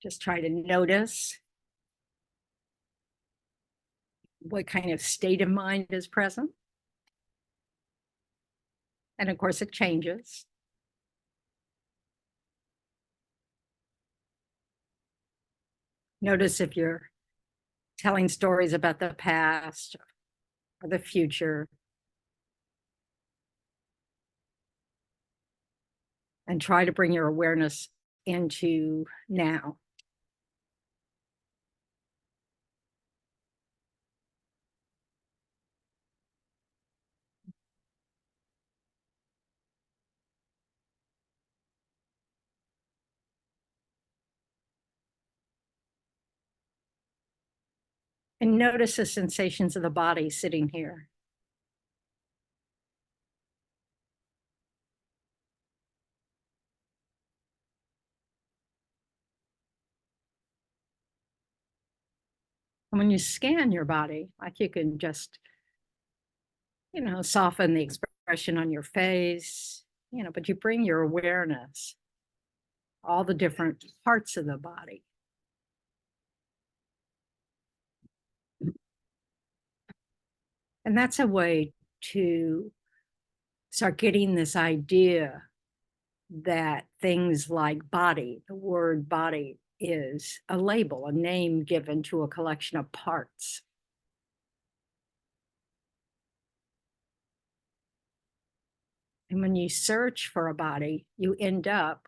Just try to notice what kind of state of mind is present. And of course, it changes. Notice if you're telling stories about the past or the future. And try to bring your awareness into now. And notice the sensations of the body sitting here. And when you scan your body, like you can just, soften the expression on your face, but you bring your awareness, all the different parts of the body. And that's a way to start getting this idea that things like body, the word body, is a label, a name given to a collection of parts. And when you search for a body, you end up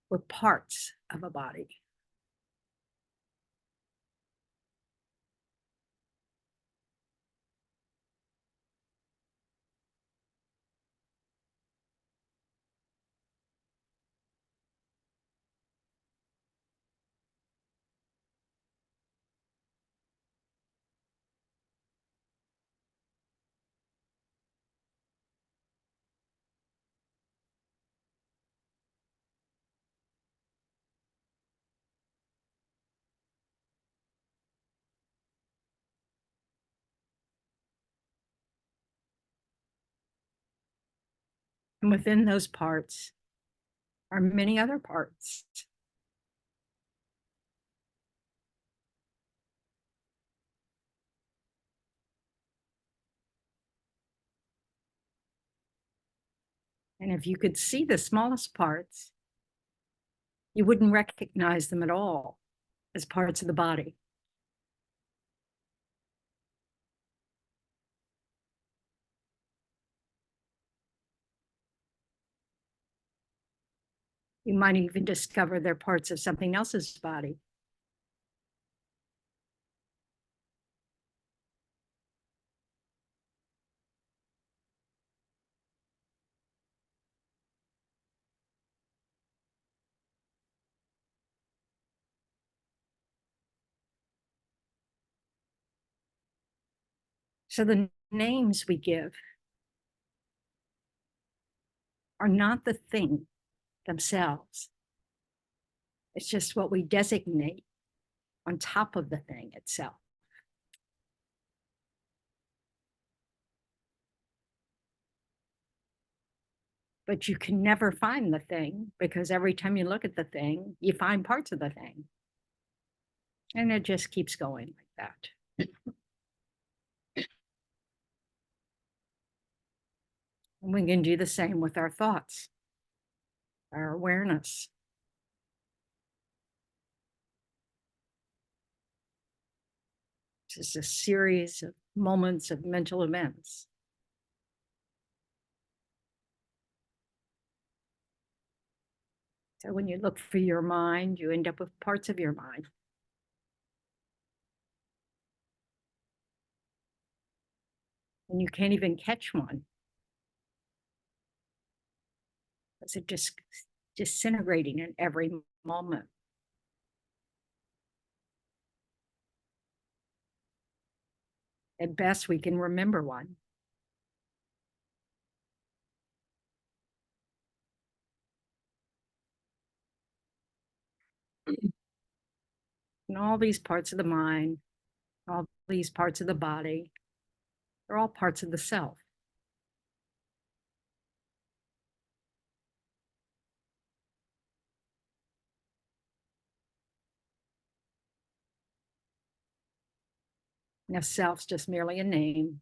with parts of a body. And within those parts are many other parts. And if you could see the smallest parts, you wouldn't recognize them at all as parts of the body. You might even discover they're parts of something else's body. So the names we give are not the thing themselves. It's just what we designate on top of the thing itself. But you can never find the thing because every time you look at the thing, you find parts of the thing. And it just keeps going like that. And we can do the same with our thoughts, our awareness. It's just a series of moments of mental events. So when you look for your mind, you end up with parts of your mind. And you can't even catch one. Because it just disintegrating in every moment. At best, we can remember one. And all these parts of the mind, all these parts of the body, they're all parts of the self. Now, self's just merely a name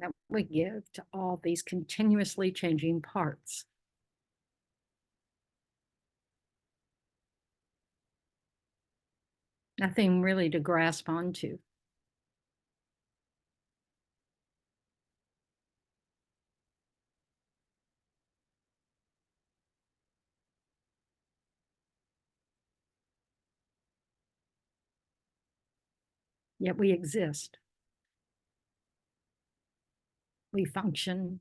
that we give to all these continuously changing parts. Nothing really to grasp onto. Yet we exist. We function.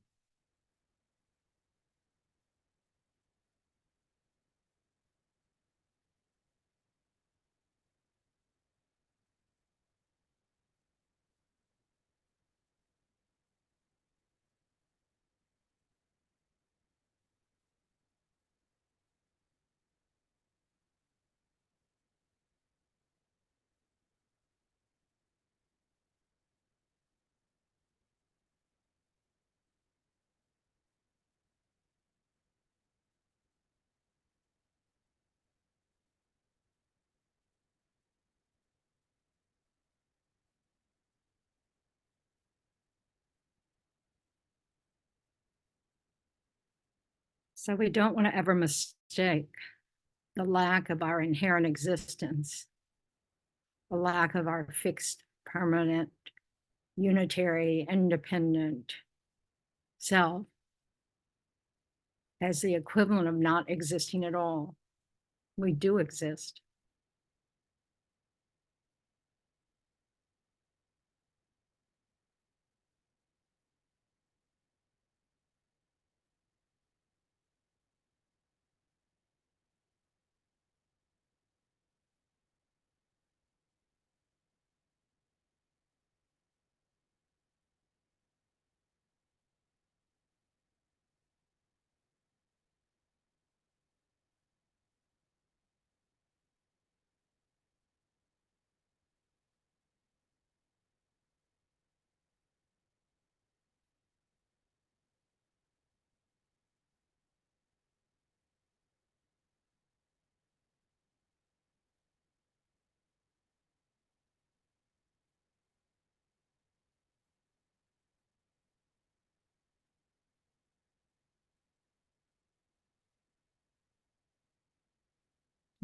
So we don't want to ever mistake the lack of our inherent existence, the lack of our fixed, permanent, unitary, independent self as the equivalent of not existing at all. We do exist.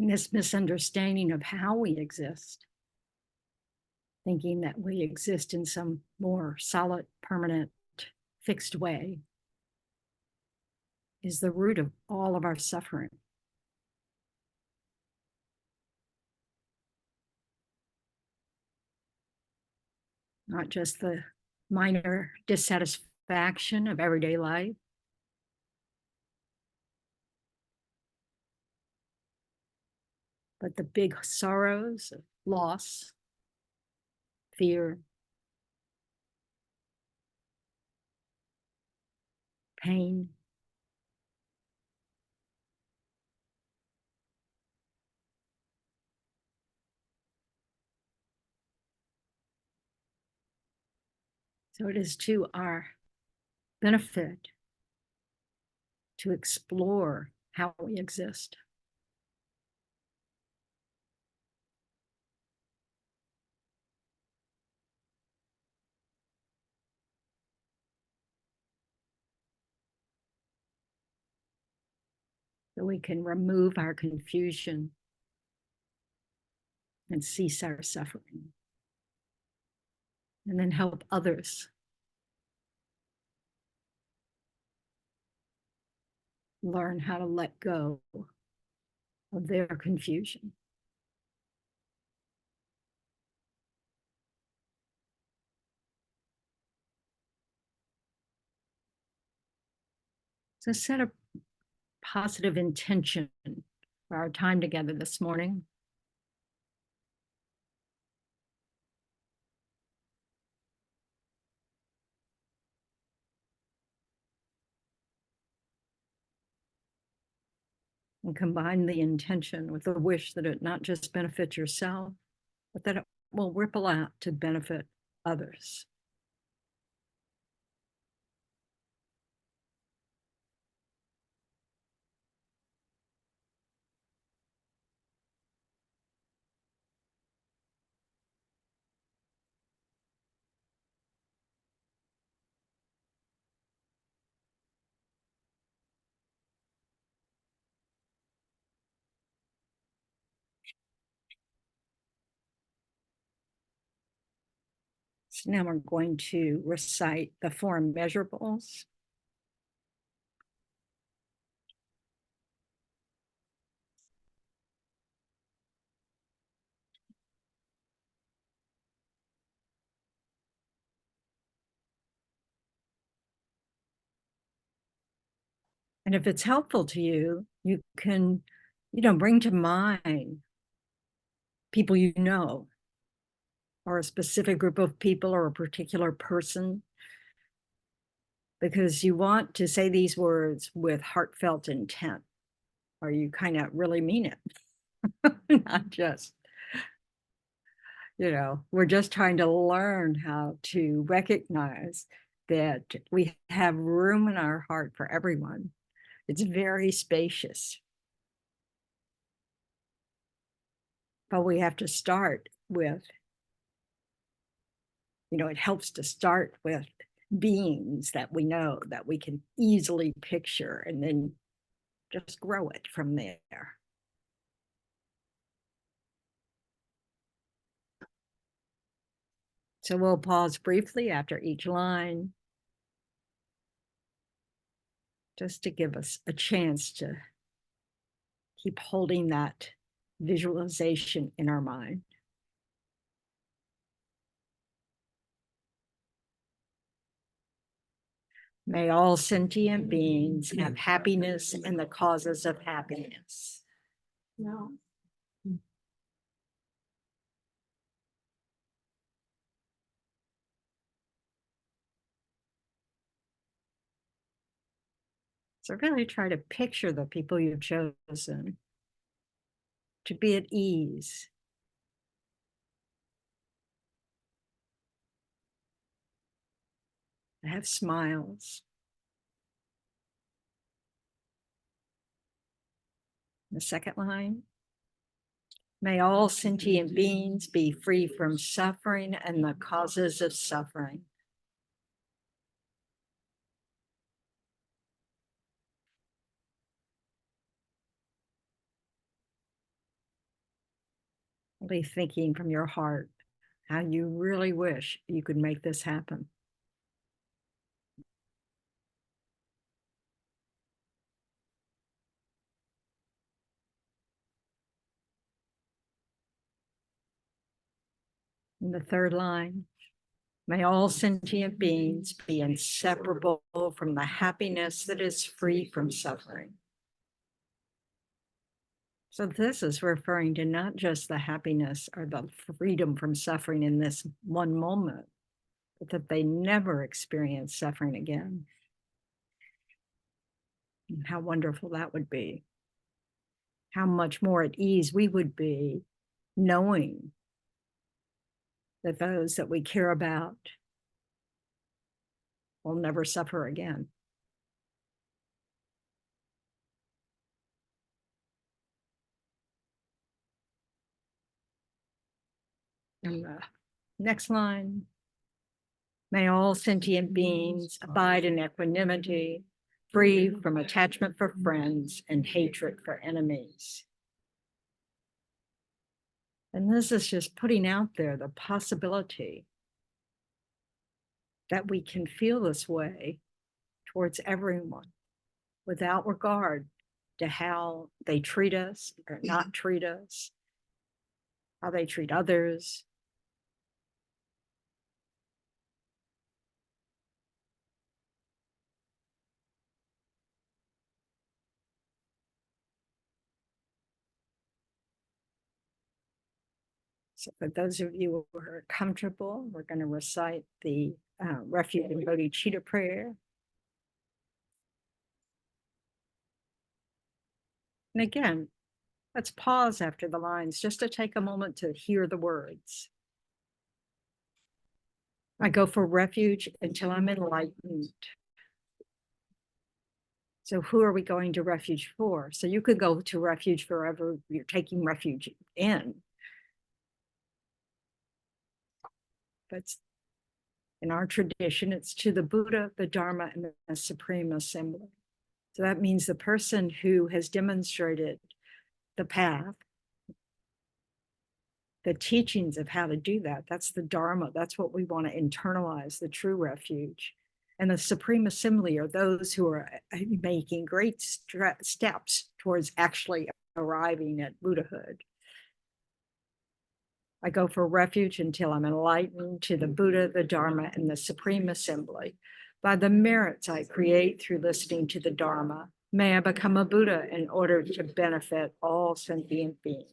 And this misunderstanding of how we exist, thinking that we exist in some more solid, permanent, fixed way, is the root of all of our suffering. Not just the minor dissatisfaction of everyday life, but the big sorrows of loss, fear, pain. So it is to our benefit to explore how we exist. So we can remove our confusion and cease our suffering, and then help others learn how to let go of their confusion. So set a positive intention for our time together this morning. And combine the intention with the wish that it not just benefits yourself, but that it will ripple out to benefit others. So now we're going to recite the four immeasurables. And if it's helpful to you, you can, bring to mind people you know, or a specific group of people, or a particular person, because you want to say these words with heartfelt intent, or you kind of really mean it, not just, we're just trying to learn how to recognize that we have room in our heart for everyone. It's very spacious. But we have to start with, it helps to start with beings that we know, that we can easily picture, and then just grow it from there. So we'll pause briefly after each line, just to give us a chance to keep holding that visualization in our mind. May all sentient beings have happiness and the causes of happiness. No. So really try to picture the people you've chosen to be at ease. To have smiles. The second line. May all sentient beings be free from suffering and the causes of suffering. Be thinking from your heart how you really wish you could make this happen. In the third line, may all sentient beings be inseparable from the happiness that is free from suffering. So this is referring to not just the happiness or the freedom from suffering in this one moment, but that they never experience suffering again. And how wonderful that would be. How much more at ease we would be knowing that those that we care about will never suffer again. And the next line, may all sentient beings abide in equanimity, free from attachment for friends and hatred for enemies. And this is just putting out there the possibility that we can feel this way towards everyone without regard to how they treat us or not treat us, how they treat others. So for those of you who are comfortable, we're going to recite the Refuge and Bodhicitta prayer. And again, let's pause after the lines just to take a moment to hear the words. I go for refuge until I'm enlightened. So who are we going to refuge for? So you could go to refuge forever you're taking refuge in. But in our tradition, it's to the Buddha, the Dharma, and the Supreme Assembly. So that means the person who has demonstrated the path the teachings of how to do that. That's the Dharma. That's what we want to internalize, the true refuge. And the Supreme Assembly are those who are making great steps towards actually arriving at Buddhahood. I go for refuge until I'm enlightened to the Buddha, the Dharma, and the Supreme Assembly. By the merits I create through listening to the Dharma, may I become a Buddha in order to benefit all sentient beings.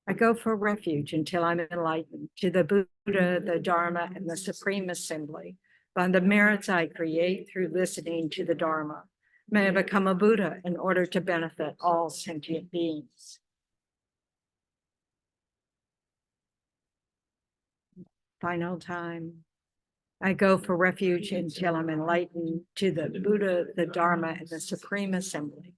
I go for refuge until I'm enlightened to the Buddha, the Dharma, and the Supreme Assembly. By the merits I create through listening to the Dharma, may I become a Buddha in order to benefit all sentient beings. Final time. I go for refuge until I'm enlightened to the Buddha, the Dharma, and the Supreme Assembly.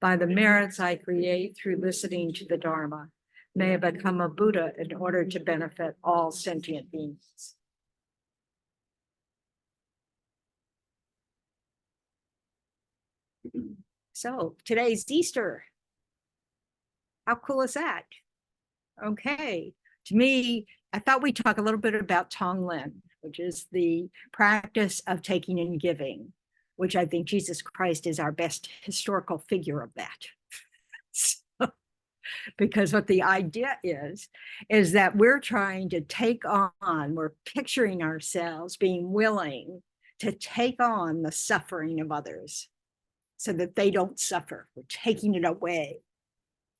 By the merits I create through listening to the Dharma, may I become a Buddha in order to benefit all sentient beings. So today's Easter. How cool is that? Okay. To me, I thought we'd talk a little bit about Tonglen, which is the practice of taking and giving, which I think Jesus Christ is our best historical figure of that. So, because what the idea is that we're trying to take on, we're picturing ourselves being willing to take on the suffering of others so that they don't suffer. We're taking it away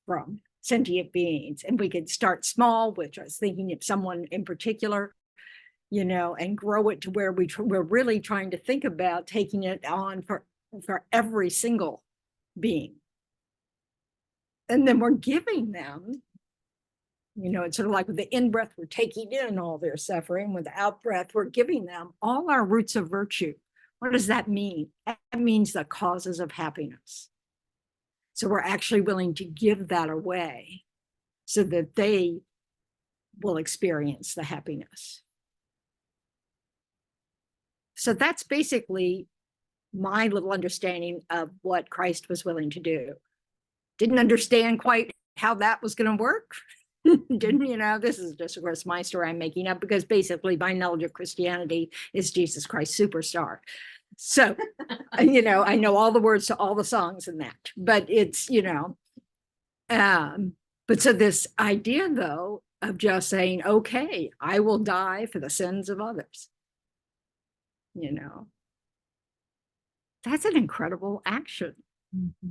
from sentient beings. And we could start small, which I was thinking of someone in particular, and grow it to where we're really trying to think about taking it on for every single being. And then we're giving them, it's sort of like with the in-breath, we're taking in all their suffering. With the out-breath, we're giving them all our roots of virtue. What does that mean? That means the causes of happiness. So we're actually willing to give that away so that they will experience the happiness. So that's basically my little understanding of what Christ was willing to do. Didn't understand quite how that was going to work. Didn't, this is just, of course, my story I'm making up, because basically my knowledge of Christianity is Jesus Christ Superstar. So, I know all the words to all the songs in that, but it's, but so this idea, though, of just saying, okay, I will die for the sins of others, that's an incredible action. Mm-hmm.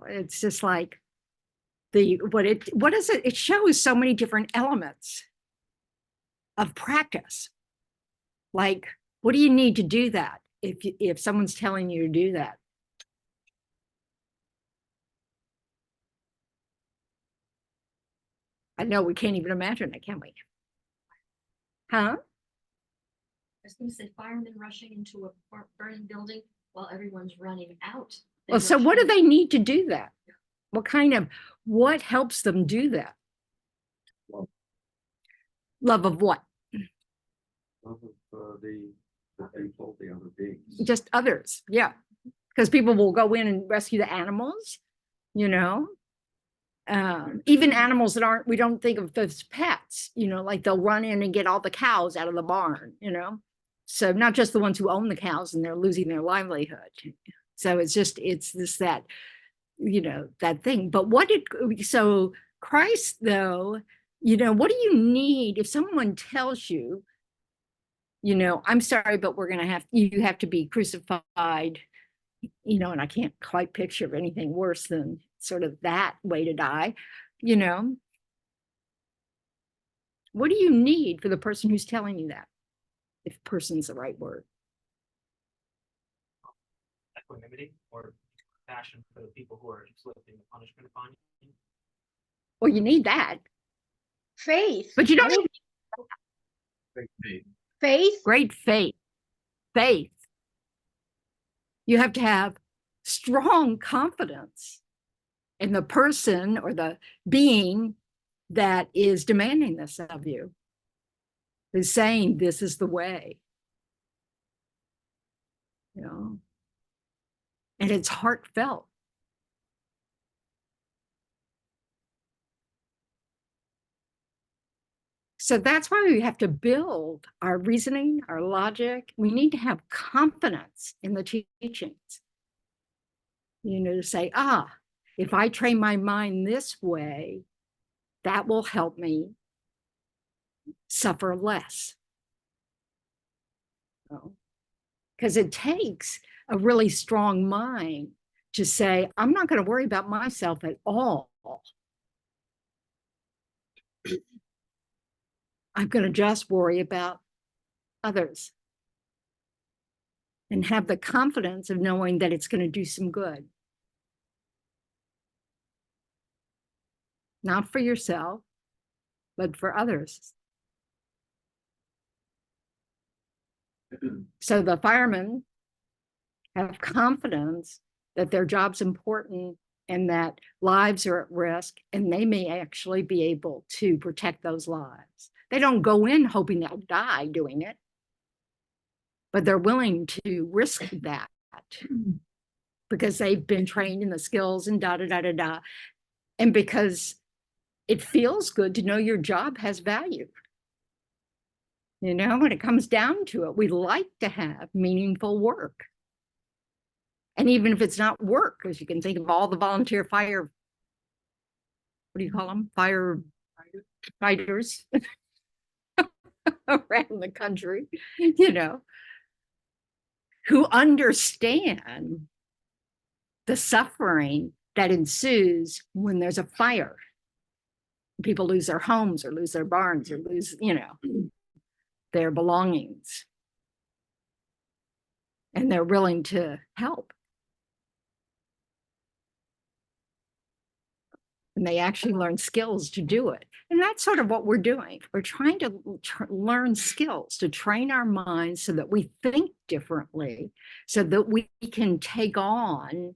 It's just like what is it? It shows so many different elements of practice. Like, what do you need to do that if someone's telling you to do that? I know we can't even imagine it, can we? Huh? I was going to say firemen rushing into a burning building while everyone's running out. Well, so what do they need to do that? What helps them do that? Love of what? Love of the people, the other beings. Just others, yeah. Because people will go in and rescue the animals, even animals that we don't think of as pets, like they'll run in and get all the cows out of the barn, So not just the ones who own the cows and they're losing their livelihood. So it's that, that thing. But so Christ, though, what do you need if someone tells you, I'm sorry, but you have to be crucified, and I can't quite picture anything worse than sort of that way to die, what do you need for the person who's telling you that? If person's the right word. Equanimity or compassion for the people who are inflicting the punishment upon you. Well, you need that. Faith. But you don't need Great faith. Faith. Great faith. Faith. You have to have strong confidence in the person or the being that is demanding this of you, is saying this is the way. And it's heartfelt. So that's why we have to build our reasoning, our logic. We need to have confidence in the teachings. To say, if I train my mind this way, that will help me suffer less. Because it takes a really strong mind to say, I'm not going to worry about myself at all. I'm going to just worry about others and have the confidence of knowing that it's going to do some good. Not for yourself, but for others. So the firemen have confidence that their job's important and that lives are at risk, and they may actually be able to protect those lives. They don't go in hoping they'll die doing it, but they're willing to risk that because they've been trained in the skills and da-da-da-da-da. And because it feels good to know your job has value. When it comes down to it, we like to have meaningful work. And even if it's not work, because you can think of all the volunteer fire, what do you call them? Firefighters around the country, who understand the suffering that ensues when there's a fire. People lose their homes or lose their barns or lose, their belongings. And they're willing to help. And they actually learn skills to do it. And that's sort of what we're doing. We're trying to learn skills to train our minds so that we think differently, so that we can take on,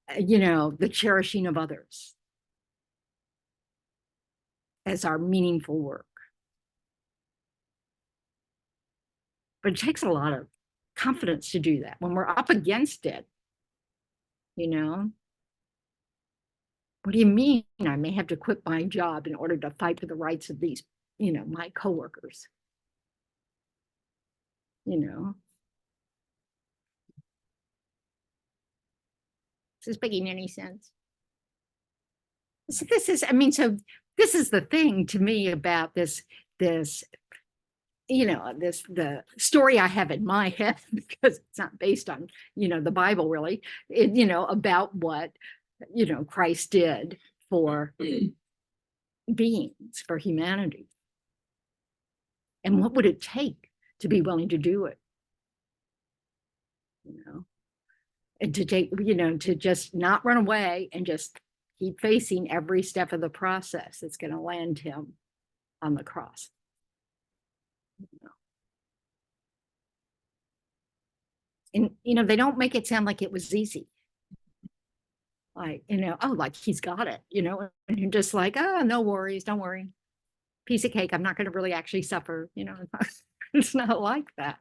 the cherishing of others as our meaningful work. But it takes a lot of confidence to do that when we're up against it. What do you mean I may have to quit my job in order to fight for the rights of these, my coworkers? Is this making any sense? So this is the thing to me about the story I have in my head, because it's not based on, the Bible really, about what, Christ did for beings, for humanity. And what would it take to be willing to do it? And to take, to just not run away and just keep facing every step of the process that's going to land him on the cross. And, they don't make it sound like it was easy. Like, like he's got it, and you're just like, no worries, don't worry. Piece of cake, I'm not going to really actually suffer, it's not like that.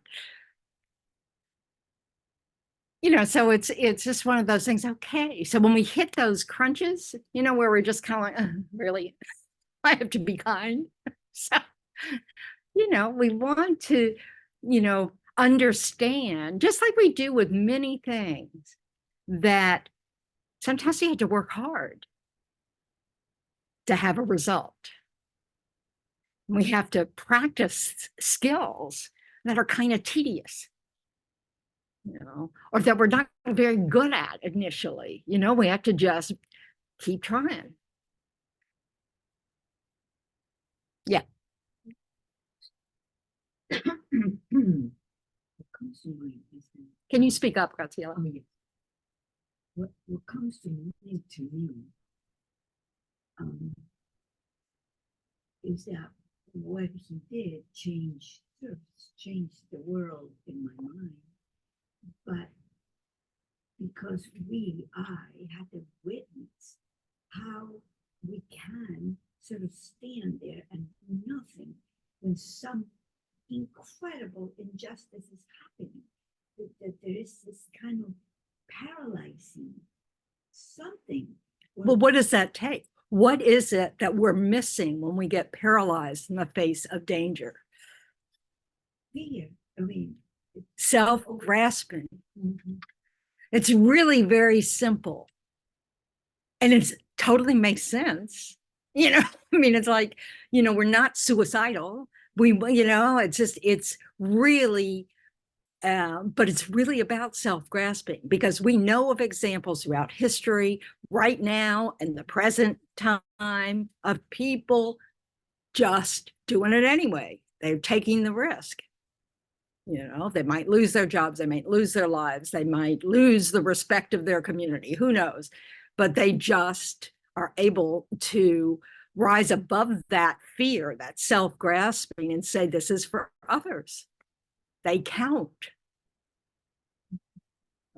So it's just one of those things. Okay, so when we hit those crunches, where we're just kind of like, really, I have to be kind. So, we want to, understand, just like we do with many things, that sometimes you have to work hard to have a result. We have to practice skills that are kind of tedious, or that we're not very good at initially. We have to just keep trying. Yeah. Can you speak up, Graciela? What comes to me is that what he did changed the world in my mind, but because I had to witness how we can sort of stand there and do nothing when some incredible injustice is happening, that there is this kind of paralyzing something. Well, what does that take? What is it that we're missing when we get paralyzed in the face of danger? Fear. I mean, Self-grasping. mhm. It's really very simple. And it's totally makes sense. You know, I mean, it's like, you know, we're not suicidal. You know, it's really, but it's really about self-grasping, because we know of examples throughout history, right now, in the present time, of people just doing it anyway. They're taking the risk. You know, they might lose their jobs, they might lose their lives, they might lose the respect of their community, who knows? But they just are able to rise above that fear, that self-grasping, and say, this is for others. They count.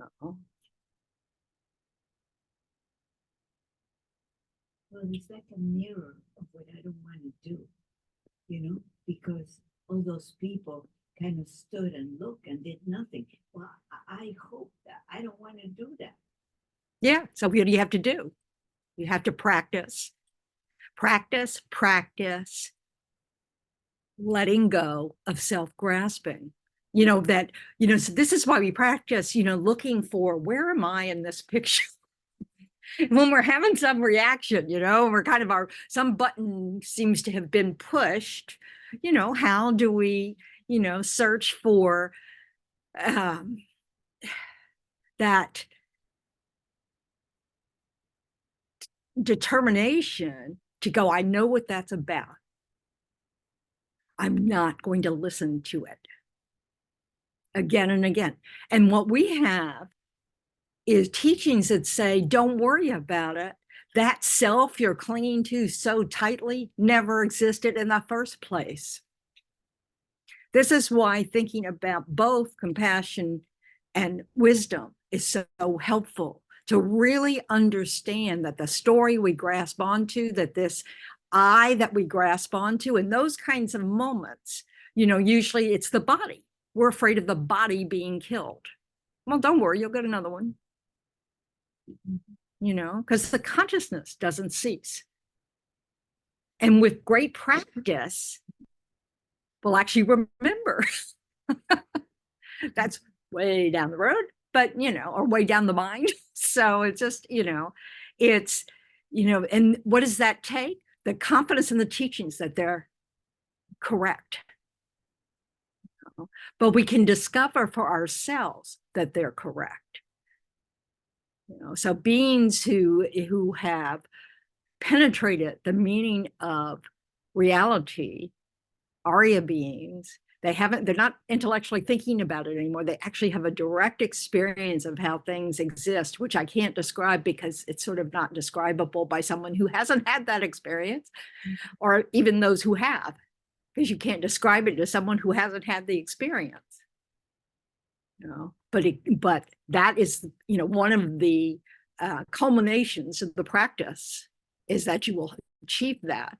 Uh-oh. Well, it's like a mirror of what I don't want to do, you know, because all those people kind of stood and looked and did nothing. Well, I hope that I don't want to do that. Yeah, so what do you have to do? You have to practice, practice letting go of self-grasping. You know, that, you know, so this is why we practice, you know, looking for, where am I in this picture? When we're having some reaction, you know, we're kind of some button seems to have been pushed, you know, how do we, you know, search for that determination to go, I know what that's about. I'm not going to listen to it again and again. And what we have is teachings that say, don't worry about it. That self you're clinging to so tightly never existed in the first place. This is why thinking about both compassion and wisdom is so helpful, to really understand that the story we grasp onto, that this I that we grasp onto in those kinds of moments, you know, usually it's the body. We're afraid of the body being killed. Well, don't worry, you'll get another one. You know, because the consciousness doesn't cease. And with great practice, we'll actually remember. That's way down the road, but, you know, or way down the mind. So it's just, you know, it's, you know, and what does that take? The confidence in the teachings that they're correct. But we can discover for ourselves that they're correct. You know, so beings who have penetrated the meaning of reality, Arya beings, they're not intellectually thinking about it anymore. They actually have a direct experience of how things exist, which I can't describe because it's sort of not describable by someone who hasn't had that experience, or even those who have, because you can't describe it to someone who hasn't had the experience. You know, but that is, you know, one of the culminations of the practice is that you will achieve that.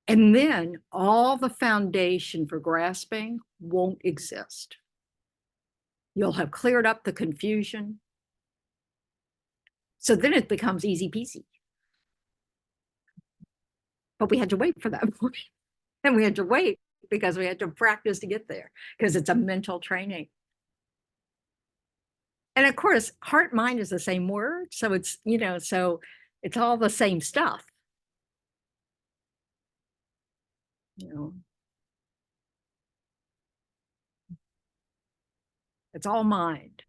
And then all the foundation for grasping won't exist. You'll have cleared up the confusion. So then it becomes easy peasy. But we had to wait for that point. And we had to wait because we had to practice to get there, because it's a mental training. And of course, heart mind is the same word. So it's, you know, so it's all the same stuff. You know, it's all mind.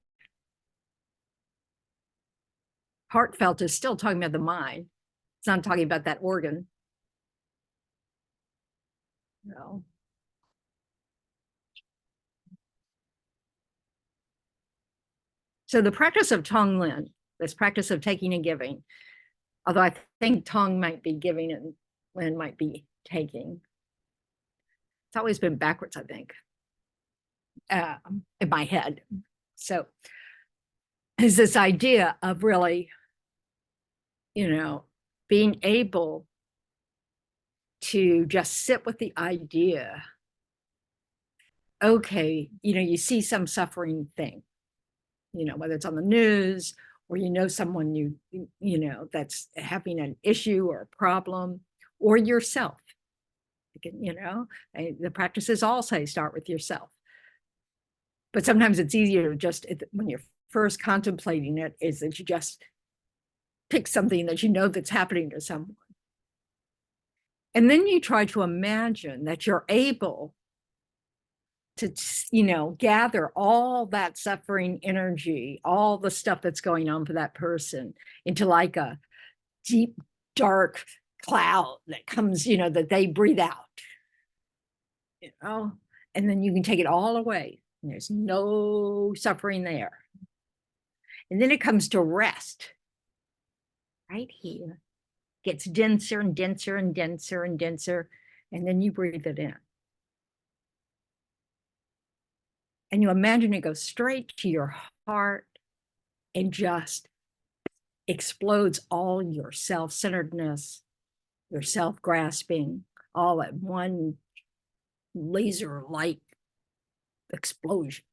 Heartfelt is still talking about the mind. It's not talking about that organ. No. So the practice of Tonglen, this practice of taking and giving, although I think Tong might be giving and Lin might be taking. It's always been backwards, I think, in my head. So is this idea of really, you know, being able to just sit with the idea, okay, you know, you see some suffering thing, you know, whether it's on the news or you know someone you know that's having an issue or a problem, or yourself. You know, the practices all say start with yourself. But sometimes it's easier to just, when you're first contemplating it, is that you just pick something that you know that's happening to someone. And then you try to imagine that you're able to, you know, gather all that suffering energy, all the stuff that's going on for that person into like a deep, dark cloud that comes, you know, that they breathe out, you know, and then you can take it all away. And there's no suffering there. And then it comes to rest right here, gets denser and denser and denser and denser, and then you breathe it in. And you imagine it goes straight to your heart and just explodes all your self-centeredness, your self-grasping, all at one laser light explosion.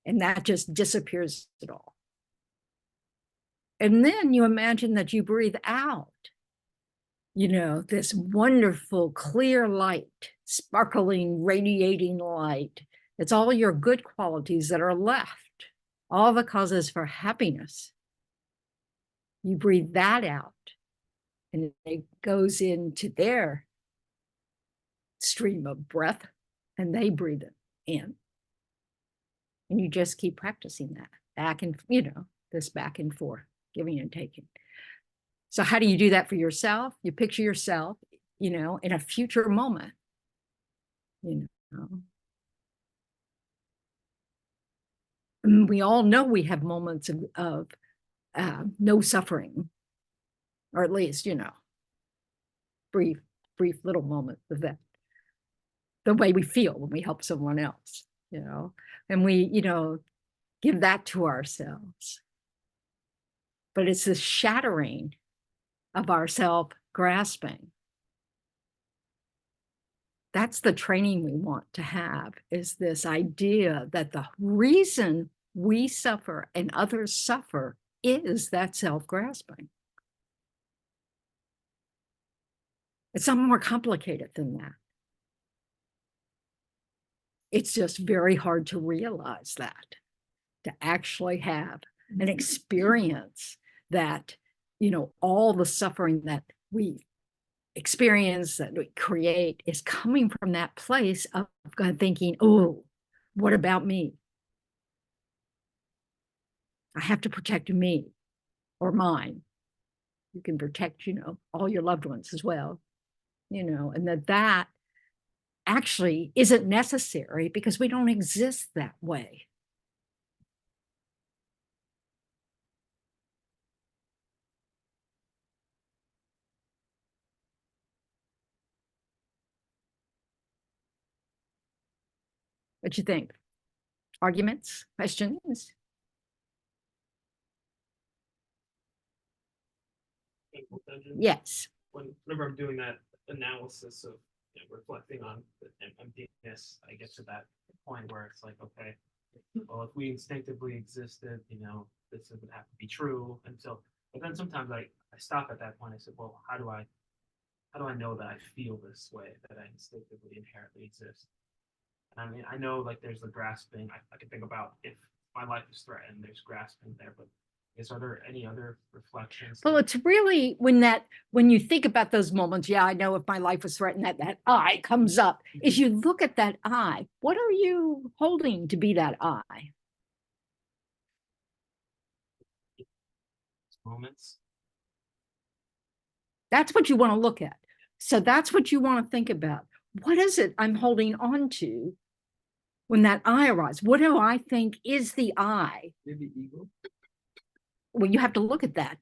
And that just disappears it all. And then you imagine that you breathe out, you know, this wonderful, clear light, sparkling, radiating light. It's all your good qualities that are left, all the causes for happiness. You breathe that out, and it goes into their stream of breath, and they breathe it in. And you just keep practicing that back and, you know, this back and forth, giving and taking. So how do you do that for yourself? You picture yourself, you know, in a future moment, you know. And we all know we have moments of no suffering, or at least, you know, brief little moments of that. The way we feel when we help someone else, you know, and we, you know, give that to ourselves. But it's the shattering of our self-grasping. That's the training we want to have, is this idea that the reason we suffer and others suffer is that self-grasping. It's not more complicated than that. It's just very hard to realize that, to actually have an experience that, you know, all the suffering that we experience, that we create, is coming from that place of thinking, oh, what about me? I have to protect me or mine. You can protect, you know, all your loved ones as well, you know, and that actually isn't necessary because we don't exist that way. What you think? Arguments? Questions? Yes. Whenever I'm doing that analysis of, you know, reflecting on the emptiness, I get to that point where it's like, okay, well, if we instinctively existed, you know, this would have to be true until. But then sometimes I stop at that point. I said, well, how do I know that I feel this way, that I instinctively inherently exist? I mean, I know like there's the grasping. I can think about if my life is threatened, there's grasping there, but I guess are there any other reflections? Well, it's really when you think about those moments, yeah, I know if my life was threatened, that I comes up. As you look at that I, what are you holding to be that I? Moments. That's what you want to look at. So that's what you want to think about. What is it I'm holding on to when that I arises? What do I think is the I? Maybe ego. Well, you have to look at that,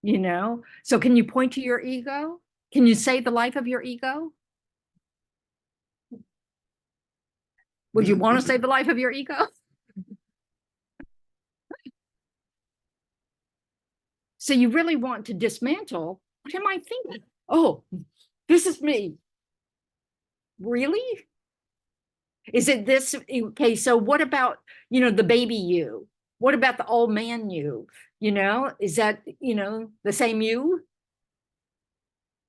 you know? So can you point to your ego? Can you say the life of your ego? Would you want to say the life of your ego? So you really want to dismantle, what am I thinking? Oh, this is me. Really? Is it this? Okay, so what about, you know, the baby you? What about the old man you? You know, is that, you know, the same you?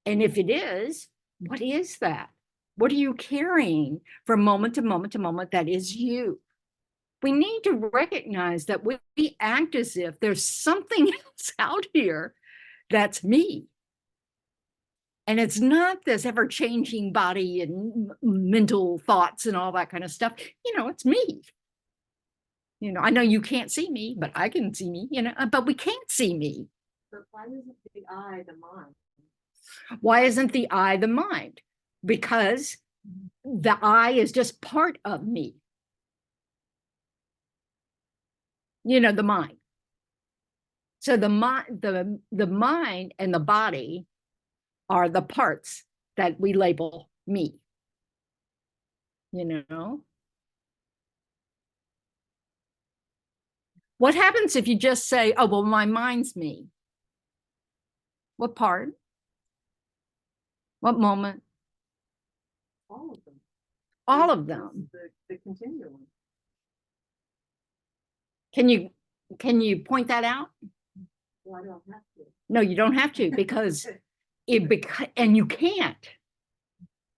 And if it is, what is that? What are you carrying from moment to moment to moment that is you? We need to recognize that we act as if there's something else out here that's me. And it's not this ever changing body and mental thoughts and all that kind of stuff. You know, it's me. You know, I know you can't see me, but I can see me, you know, but we can't see me. But why isn't the I the mind? Why isn't the I the mind? Because the I is just part of me. You know, the mind. So the mind and the body are the parts that we label me. You know? What happens if you just say, oh, well, my mind's me? What part? What moment? All of them. All of them. The continuum. Can you point that out? Well, I don't have to. No, you don't have to, because and you can't.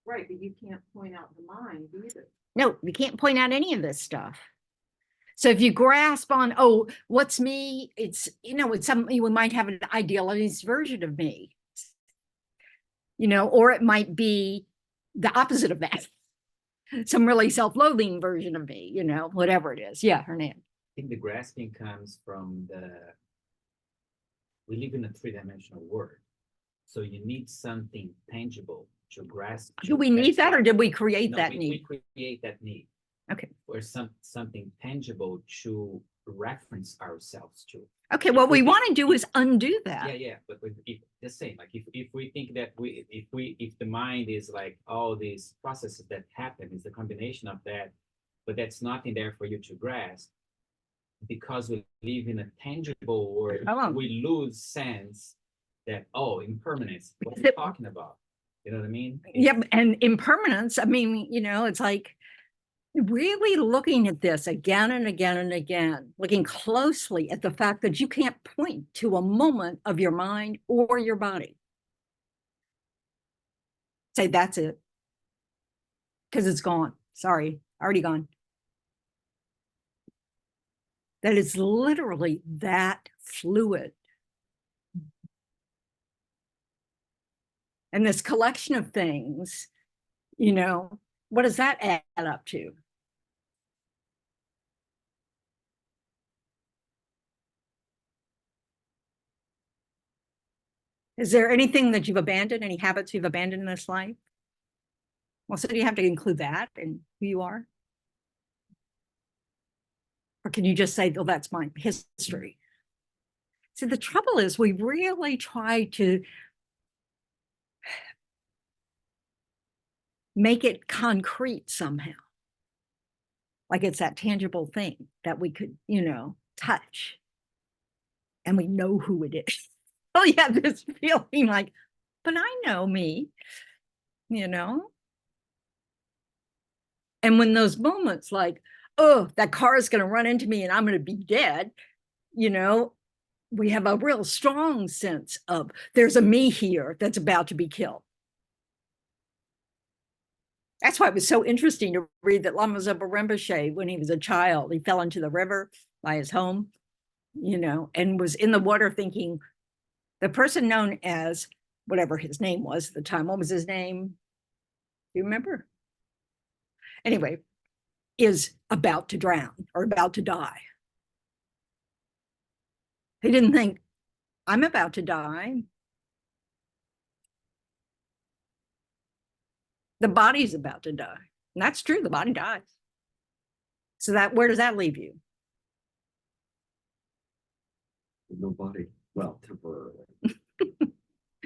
Right, but you can't point out the mind either. No, you can't point out any of this stuff. So if you grasp on, oh, what's me? It's, you know, it's something we might have an idealized version of me, you know, or it might be the opposite of that. Some really self-loathing version of me, you know, whatever it is. Yeah, Hernan. I think the grasping comes from we live in a three-dimensional world. So you need something tangible to grasp. Do we need that, or did we create No, that we need? create that need. Okay. Or something tangible to reference ourselves to. Okay, what we think- want to do is undo that. Yeah, but if the same, like if we think that if the mind is like all these processes that happen is the combination of that, but that's nothing there for you to grasp, because we live in a tangible world, Oh. we lose sense that, oh, impermanence, what are Is you it- talking about? You know what I mean? Yep, and impermanence, I mean, you know, it's like really looking at this again and again and again, looking closely at the fact that you can't point to a moment of your mind or your body. Say, that's it. Because it's gone. Sorry, already gone. That is literally that fluid. And this collection of things, you know, what does that add up to? Is there anything that you've abandoned, any habits you've abandoned in this life? Well, so do you have to include that in who you are? Or can you just say, oh, that's my history? See, the trouble is we really try to make it concrete somehow. Like it's that tangible thing that we could, you know, touch. And we know who it is. Oh, yeah, this feeling like, but I know me, you know? And when those moments like, oh, that car is going to run into me and I'm going to be dead, you know, we have a real strong sense of there's a me here that's about to be killed. That's why it was so interesting to read that Lama Zopa Rinpoche, when he was a child, he fell into the river by his home, you know, and was in the water thinking, the person known as whatever his name was at the time, what was his name? Do you remember? Anyway, is about to drown or about to die. He didn't think, I'm about to die. The body's about to die. And that's true, the body dies. So that, where does that leave you? Nobody, well, temporarily.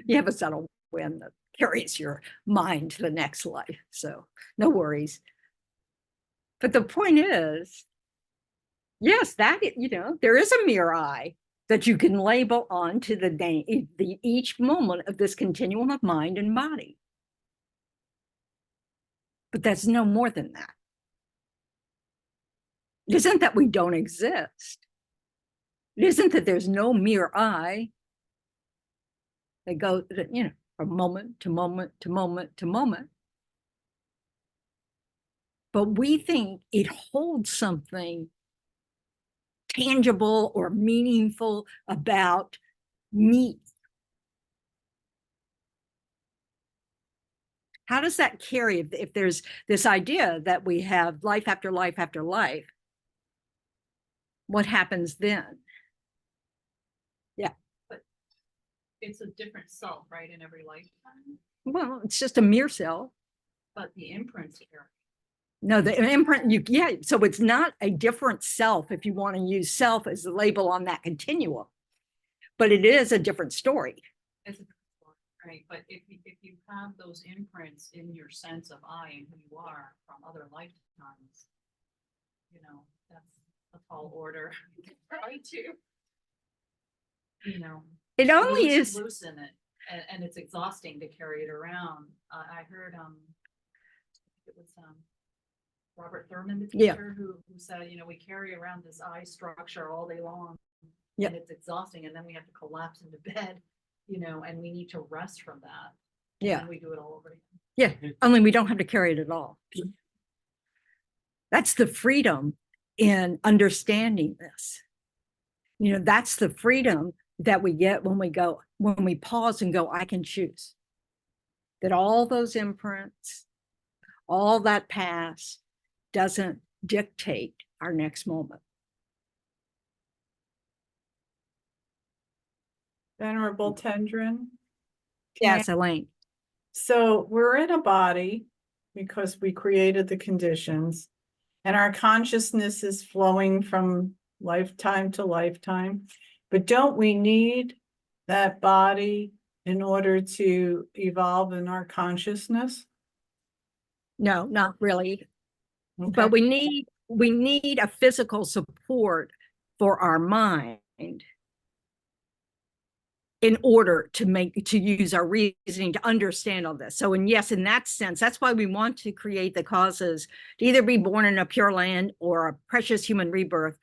You have a subtle wind that carries your mind to the next life. So no worries. But the point is, yes, that, you know, there is a mere I that you can label onto the each moment of this continuum of mind and body. But that's no more than that. It isn't that we don't exist. It isn't that there's no mere I. They go, you know, from moment to moment to moment to moment. But we think it holds something tangible or meaningful about me. How does that carry if there's this idea that we have life after life after life? What happens then? Yeah. But it's a different self, right, in every lifetime, Well, it's just a mere self. but the imprints are. No, the imprint, yeah, so it's not a different self if you want to use self as the label on that continuum, but it is a different story. It's a different story, right, but if you have those imprints in your sense of I and who you are from other lifetimes, you know, that's a tall order. Right, too. You know. It only is. Loosen it, and it's exhausting to carry it around. I heard, it was, Robert Thurman, the Yeah. teacher, who said, you know, we carry around this eye structure all day long. Yeah. And it's exhausting, and then we have to collapse into bed, you know, and we need to rest from that. Yeah. And we do it all over again. Yeah, only we don't have to carry it at all. That's the freedom in understanding this. You know, that's the freedom that we get when we pause and go, I can choose. That all those imprints, all that past doesn't dictate our next moment. Venerable Tendrin. Yes, Elaine. So we're in a body because we created the conditions, and our consciousness is flowing from lifetime to lifetime. But don't we need that body in order to evolve in our consciousness? No, not really. Okay. But we need a physical support for our mind in order to use our reasoning to understand all this. So, and yes, in that sense, that's why we want to create the causes to either be born in a pure land or a precious human rebirth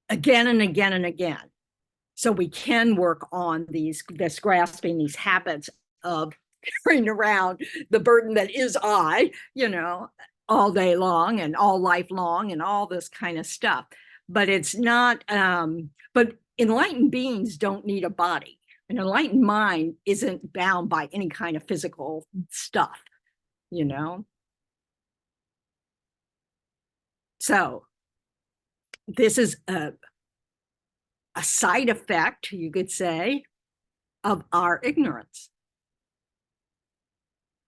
again and again and again. So we can work on this grasping, these habits of carrying around the burden that is I, you know, all day long and all life long and all this kind of stuff. But it's not, but enlightened beings don't need a body. An enlightened mind isn't bound by any kind of physical stuff, you know? So this is a side effect, you could say, of our ignorance.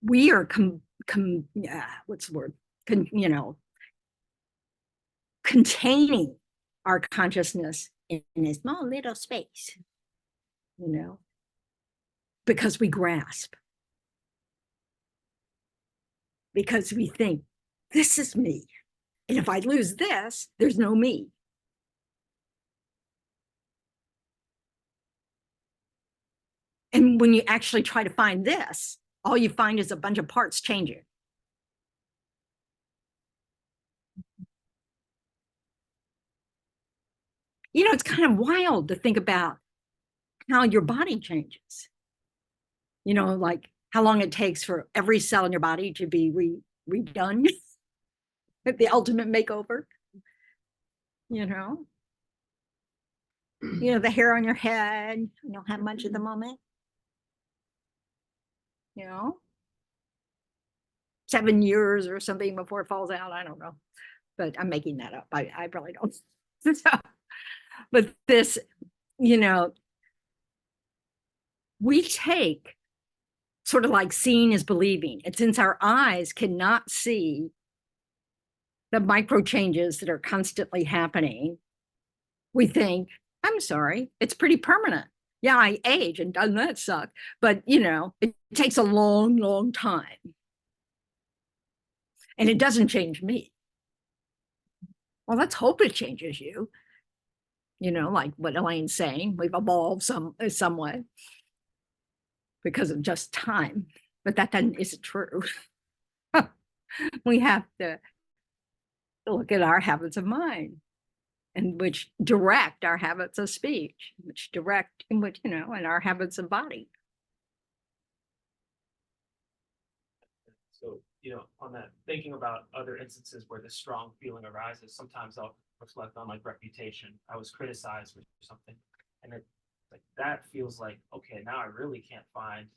We are what's the word? Containing our consciousness in a small little space, you know, because we grasp, because we think this is me, and if I lose this, there's no me. And when you actually try to find this, all you find is a bunch of parts changing. You know, it's kind of wild to think about how your body changes. You know, like how long it takes for every cell in your body to be redone, the ultimate makeover. You know, the hair on your head, you don't have much at the moment. You know, 7 years or something before it falls out. I don't know, but I'm making that up. I really don't. But this, you know, we take sort of like seeing is believing. And since our eyes cannot see the micro changes that are constantly happening, we think, I'm sorry, it's pretty permanent. Yeah, I age and doesn't that suck? But, you know, it takes a long, long time. And it doesn't change me. Well, let's hope it changes you. You know, like what Elaine's saying, we've evolved some way because of just time, but that isn't true. We have to look at our habits of mind. and which direct our habits of speech, which direct, in which, and our habits of body. So, on that, thinking about other instances where this strong feeling arises, sometimes I'll reflect on like reputation. I was criticized for something, and it like that feels like, okay, now I really can't find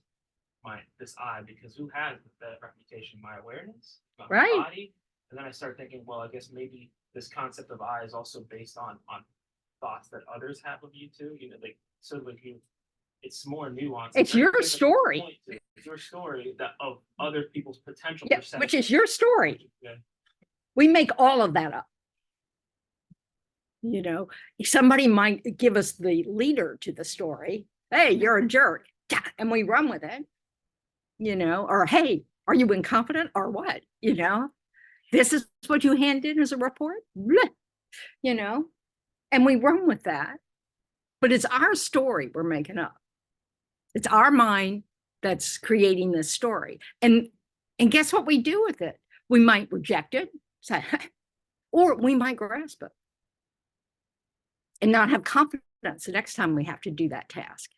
this I, because who has that reputation? My awareness, my Right. body. And then I start thinking, well, I guess maybe this concept of I is also based on thoughts that others have of you too. Like sort of like it's more nuanced. It's very your different story. point to- It's your story that of other people's potential Yeah, perception. which is your story. Yeah. We make all of that up. Somebody might give us the leader to the story. Hey, you're a jerk. And we run with it. Or hey, are you incompetent or what? This is what you hand in as a report. And we run with that. But it's our story we're making up. It's our mind that's creating this story. And guess what we do with it? We might reject it, or we might grasp it and not have confidence the next time we have to do that task.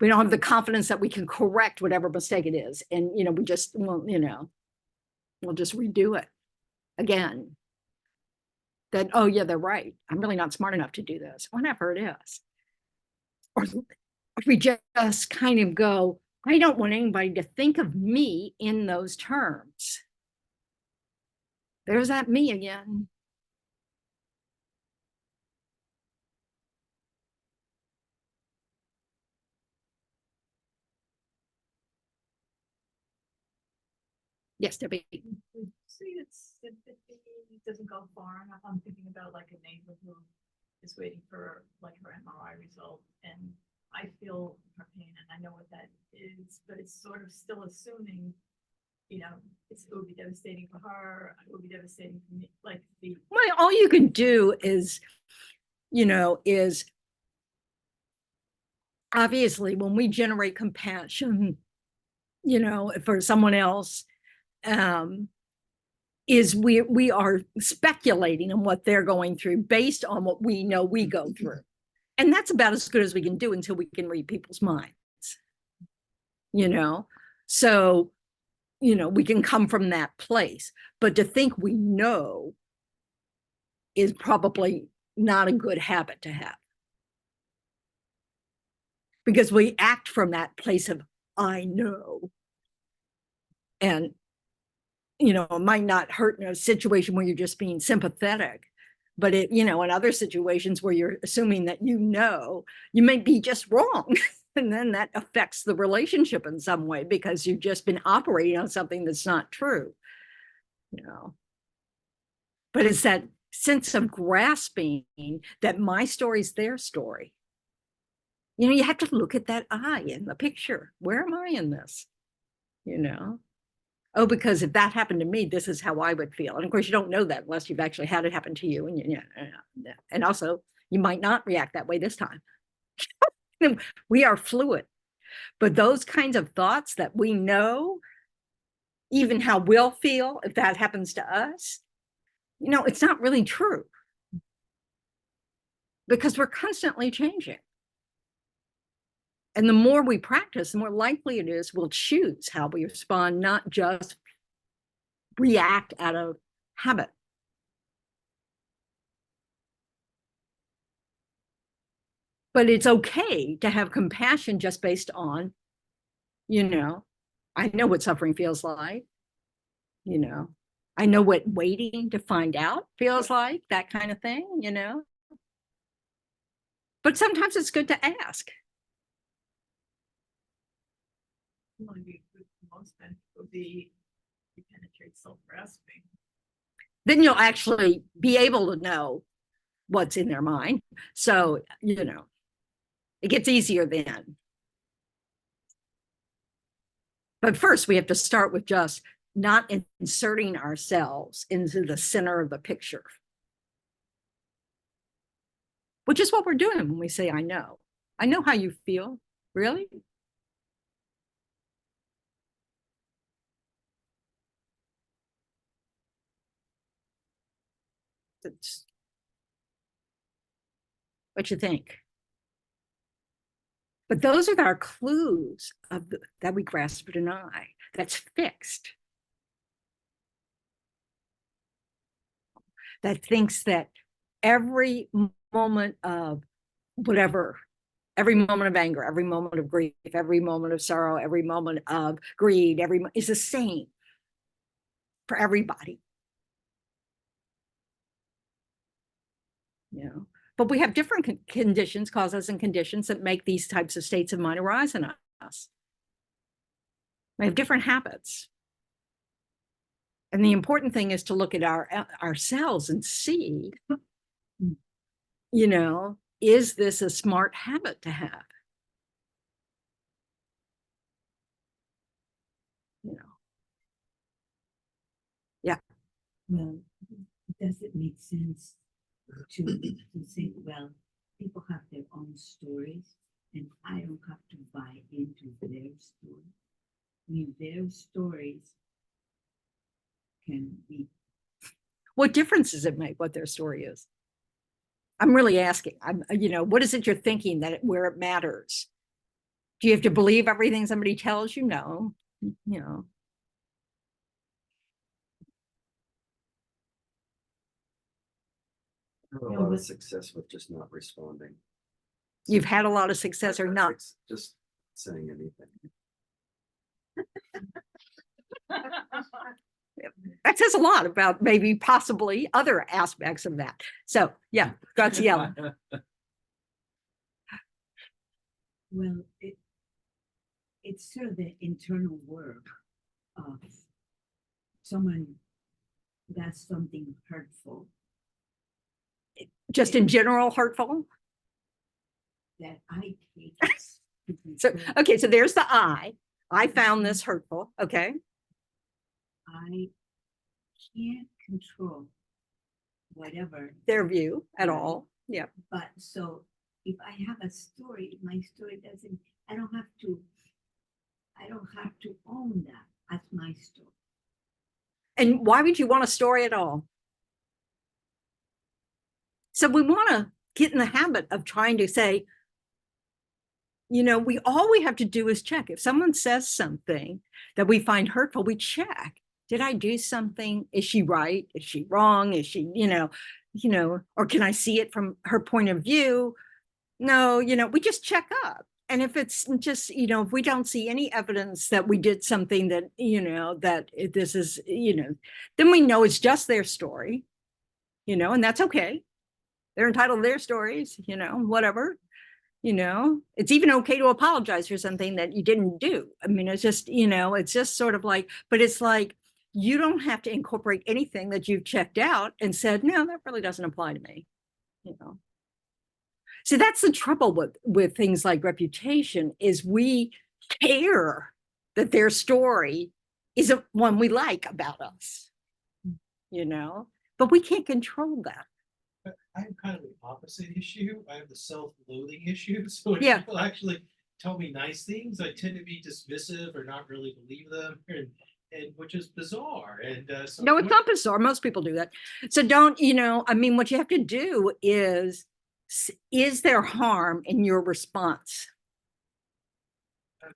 We don't have the confidence that we can correct whatever mistake it is. And, we just, we'll just redo it again. That, oh yeah, they're right. I'm really not smart enough to do this, whatever it is. Or we just kind of go, I don't want anybody to think of me in those terms. There's that me again. Yes, Debbie. See, it's sympathy doesn't go far enough. I'm thinking about like a neighbor who is waiting for like her MRI result, and I feel her pain and I know what that is, but it's sort of still assuming, it would be devastating for her, it would be devastating for me. Like Well, all you can do is, is obviously when we generate compassion, for someone else, is we are speculating on what they're going through based on what we know we go through. And that's about as good as we can do until we can read people's minds. So, we can come from that place. But to think we know is probably not a good habit to have. Because we act from that place of, I know. And, it might not hurt in a situation where you're just being sympathetic. But in other situations where you're assuming that you may be just wrong. And then that affects the relationship in some way because you've just been operating on something that's not true. But it's that sense of grasping that my story is their story. You have to look at that I in the picture. Where am I in this? Oh, because if that happened to me, this is how I would feel. And of course, you don't know that unless you've actually had it happen to you. And also, you might not react that way this time. We are fluid. But those kinds of thoughts that we know, even how we'll feel if that happens to us, it's not really true. Because we're constantly changing. And the more we practice, the more likely it is we'll choose how we respond, not just react out of habit. But it's okay to have compassion just based on, I know what suffering feels like, I know what waiting to find out feels like, that kind of thing, But sometimes it's good to ask. Most men would be penetrate self-grasping. Then you'll actually be able to know what's in their mind. So, it gets easier then. But first, we have to start with just not inserting ourselves into the center of the picture, which is what we're doing when we say, I know. I know how you feel. Really? That's what you think. But those are our clues of that we grasp at an eye that's fixed. That thinks that every moment of whatever, every moment of anger, every moment of grief, every moment of sorrow, every moment of greed, is the same for everybody. You know, but we have different conditions, causes and conditions that make these types of states of mind arise in us. We have different habits. And the important thing is to look at ourselves and see, you know, is this a smart habit to have? You know. Yeah. Well, does it make sense to say, well, people have their own stories and I don't have to buy into their story? I mean, their stories can be. What difference does it make what their story is? I'm really asking. You know, what is it you're thinking where it matters? Do you have to believe everything somebody tells you? No, you know. I have a lot of success with just not responding. You've had a lot of success or not? Just saying anything. That says a lot about maybe possibly other aspects of that. So yeah, Graciela. Well, it's sort of the internal work of someone does something hurtful Just in general hurtful. that I take. So okay, so there's the I found this hurtful. Okay. I can't control whatever Their view at all. Yeah. But so if I have a story, my story doesn't, I don't have to own that as my story. And why would you want a story at all? So we want to get in the habit of trying to say, you know, all we have to do is check. If someone says something that we find hurtful, we check. Did I do something? Is she right? Is she wrong? Is she, you know, or can I see it from her point of view? No, you know, we just check up. And if it's just, you know, if we don't see any evidence that we did something that, you know, that this is, you know, then we know it's just their story, you know, and that's okay. They're entitled to their stories, you know, whatever. You know, it's even okay to apologize for something that you didn't do. I mean, it's just, you know, it's just sort of like, but it's like, you don't have to incorporate anything that you've checked out and said, no, that really doesn't apply to me, you know. So that's the trouble with things like reputation is we care that their story isn't one we like about us, you know, but we can't control that. I have kind of the opposite issue. I have the self-loathing issue. So when Yeah. people actually tell me nice things, I tend to be dismissive or not really believe them, and which is bizarre. And so No, it's not bizarre. Most people do that. So don't, you know, I mean, what you have to do is there harm in your response?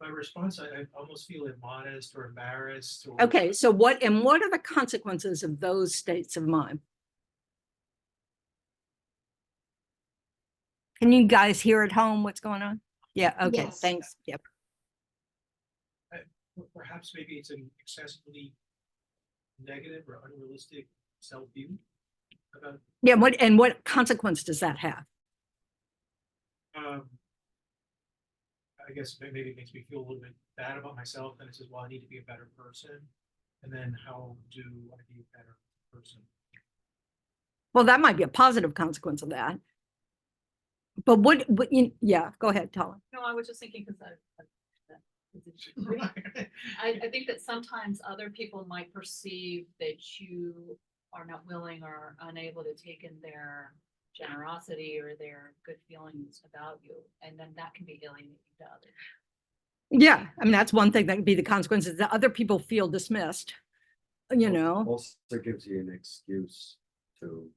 my response, I almost feel immodest or embarrassed. Or, Okay, so what are the consequences of those states of mind? Can you guys hear at home what's going on? Yeah, okay, Yes. thanks. Yep. perhaps maybe it's an excessively negative or unrealistic self-view about Yeah, what consequence does that have? I guess maybe it makes me feel a little bit bad about myself, and it says, well, I need to be a better person. And then how do I be a better person? Well, that might be a positive consequence of that. But yeah, go ahead, Tala. No, I was just thinking because I think that sometimes other people might perceive that you are not willing or unable to take in their generosity or their good feelings about you, and then that can be alienating to others. Yeah, I mean, that's one thing that could be the consequences that other people feel dismissed, you know. Also gives you an excuse to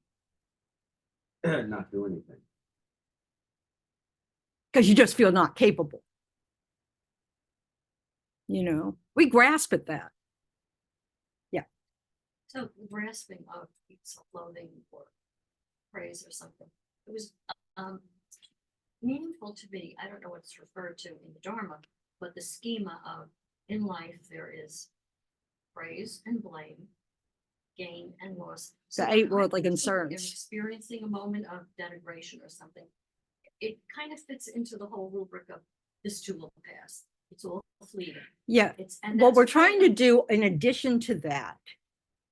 not do anything. Because you just feel not capable. You know, we grasp at that. So grasping of self-loathing or praise or something. It was meaningful to me. I don't know what it's referred to in the Dharma, but the schema of in life there is praise and blame, gain and loss. The So eight if worldly I'm concerns. experiencing a moment of denigration or something, it kind of fits into the whole rubric of this too will pass. It's all fleeting. Yeah. And What that's we're trying to kind of- do in addition to that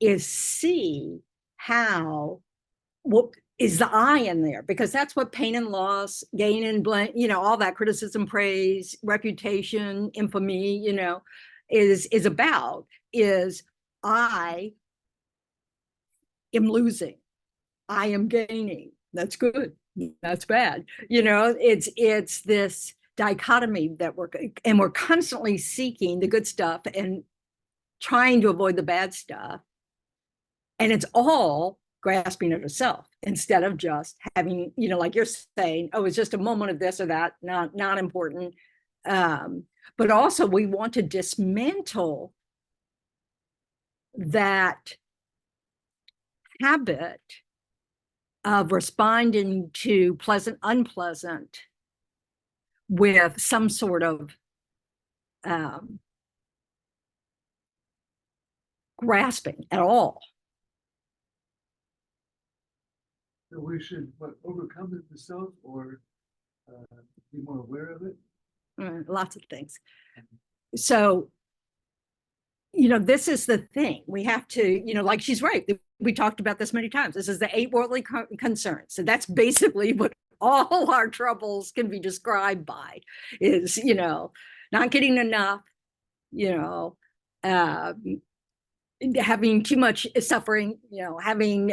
is see how, what is the I in there? Because that's what pain and loss, gain and blame, you know, all that criticism, praise, reputation, infamy, you know, is about, is I am losing, I am gaining. That's good, that's bad. You know, it's this dichotomy that we're constantly seeking the good stuff and trying to avoid the bad stuff. And it's all grasping at a self instead of just having, you know, like you're saying, oh, it's just a moment of this or that, not important. But also we want to dismantle that habit of responding to pleasant, unpleasant with some sort of grasping at all. So we should overcome it ourselves or be more aware of it. Lots of things. So, you know, this is the thing. We have to, you know, like she's right. We talked about this many times. This is the 8 worldly concerns. So that's basically what all our troubles can be described by, is, you know, not getting enough, you know, having too much suffering, you know, having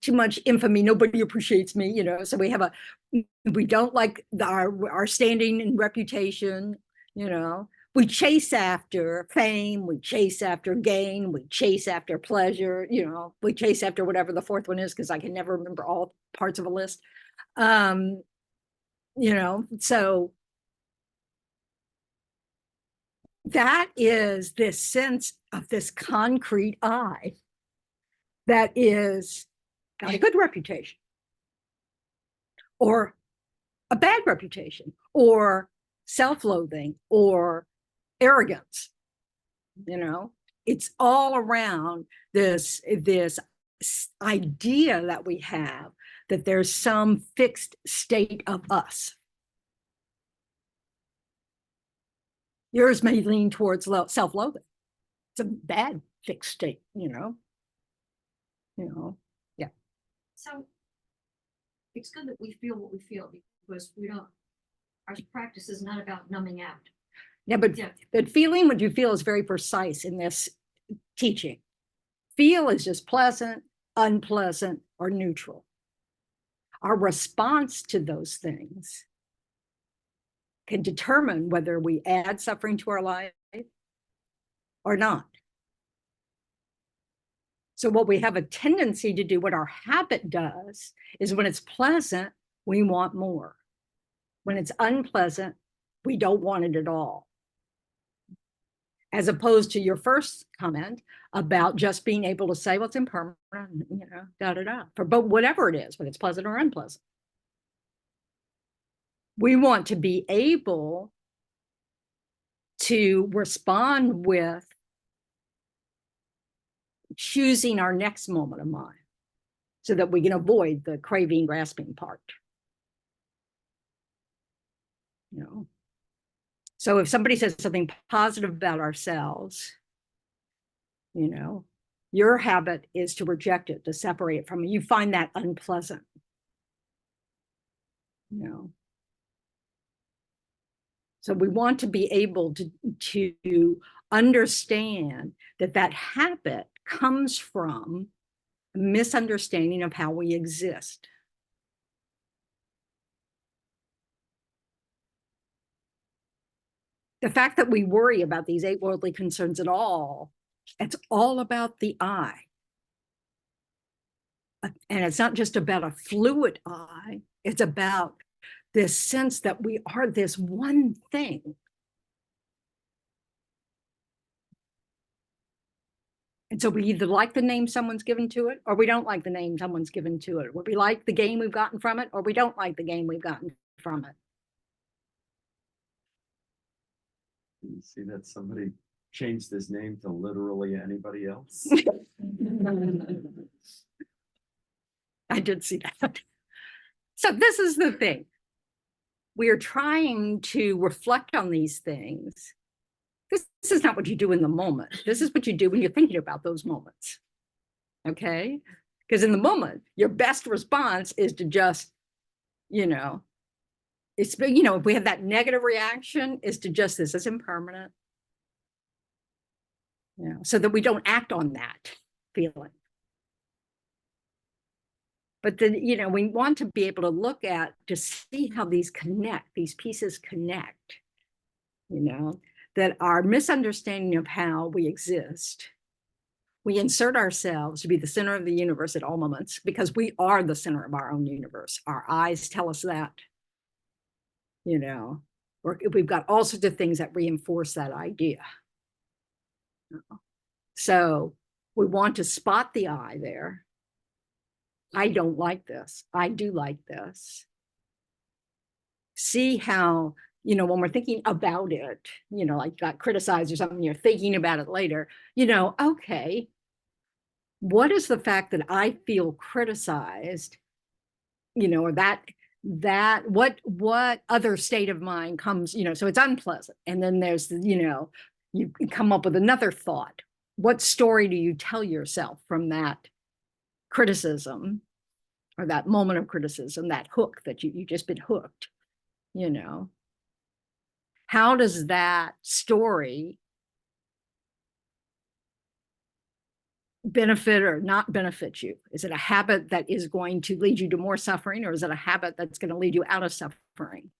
too much infamy, nobody appreciates me, you know. So we don't like our standing and reputation, you know. We chase after fame, we chase after gain, we chase after pleasure, you know, we chase after whatever the fourth one is, because I can never remember all parts of a list. You know, so that is this sense of this concrete I that is got a good reputation or a bad reputation or self-loathing or arrogance. You know, it's all around this idea that we have that there's some fixed state of us. Yours may lean towards self-loathing. It's a bad fixed state, you know. Yeah. So it's good that we feel what we feel, because our practice is not about numbing out. Yeah, but feeling what you feel is very precise in this teaching. Feel is just pleasant, unpleasant, or neutral. Our response to those things can determine whether we add suffering to our life or not. So what we have a tendency to do, what our habit does, is when it's pleasant, we want more. When it's unpleasant, we don't want it at all. As opposed to your first comment about just being able to say what's impermanent, you know, da-da-da, but whatever it is, whether it's pleasant or unpleasant. We want to be able to respond with choosing our next moment of mind so that we can avoid the craving, grasping part. You know, so if somebody says something positive about ourselves, you know, your habit is to reject it, to separate it from it. You find that unpleasant. You know, so we want to be able to understand that habit comes from a misunderstanding of how we exist. The fact that we worry about these 8 worldly concerns at all, it's all about the I. and it's not just about a fluid I, it's about this sense that we are this one thing. And so we either like the name someone's given to it, or we don't like the name someone's given to it. Or we like the gain we've gotten from it, or we don't like the gain we've gotten from it. You see that somebody changed his name to literally anybody else? I did see that. So this is the thing. We are trying to reflect on these things. This is not what you do in the moment. This is what you do when you're thinking about those moments. Okay? Because in the moment, your best response is to just, it's, if we have that negative reaction, is to just, this is impermanent. So that we don't act on that feeling. But then, we want to be able to look at, to see how these connect, these pieces connect, that our misunderstanding of how we exist, we insert ourselves to be the center of the universe at all moments, because we are the center of our own universe. Our eyes tell us that, we've got all sorts of things that reinforce that idea. So we want to spot the I there. I don't like this. I do like this. See how, when we're thinking about it, like got criticized or something, you're thinking about it later, okay, what is the fact that I feel criticized, or that what other state of mind comes, so it's unpleasant. And then there's, you come up with another thought. What story do you tell yourself from that criticism, or that moment of criticism, that hook that you just been hooked, How does that story benefit or not benefit you? Is it a habit that is going to lead you to more suffering, or is it a habit that's going to lead you out of suffering?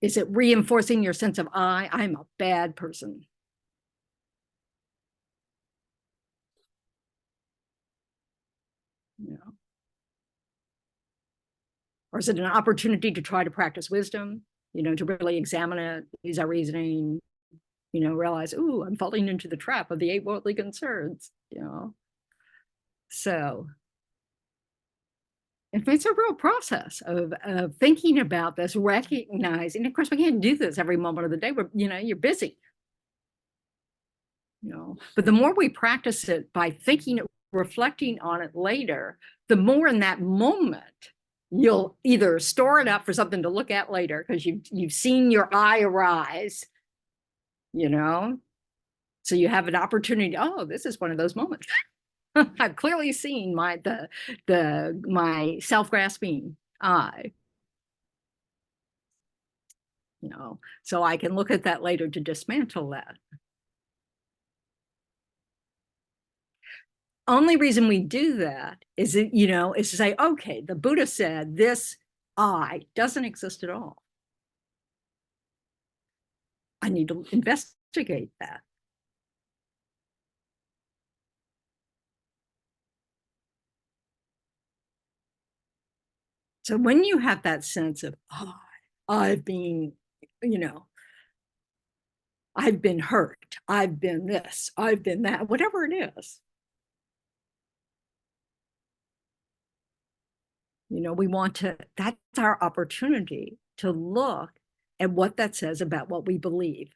Is it reinforcing your sense of I'm a bad person? Or is it an opportunity to try to practice wisdom, to really examine it, use our reasoning, realize, ooh, I'm falling into the trap of the 8 worldly concerns, So it's a real process of thinking about this, recognizing, of course, we can't do this every moment of the day, but you're busy. But the more we practice it by thinking, reflecting on it later, the more in that moment, you'll either store it up for something to look at later because you've seen your I arise, so you have an opportunity. Oh, this is one of those moments. I've clearly seen my self-grasping I, so I can look at that later to dismantle that. Only reason we do that is that, is to say, okay, the Buddha said this I doesn't exist at all. I need to investigate that. So when you have that sense of, I've been, I've been hurt, I've been this, I've been that, whatever it is, we want to, that's our opportunity to look at what that says about what we believe,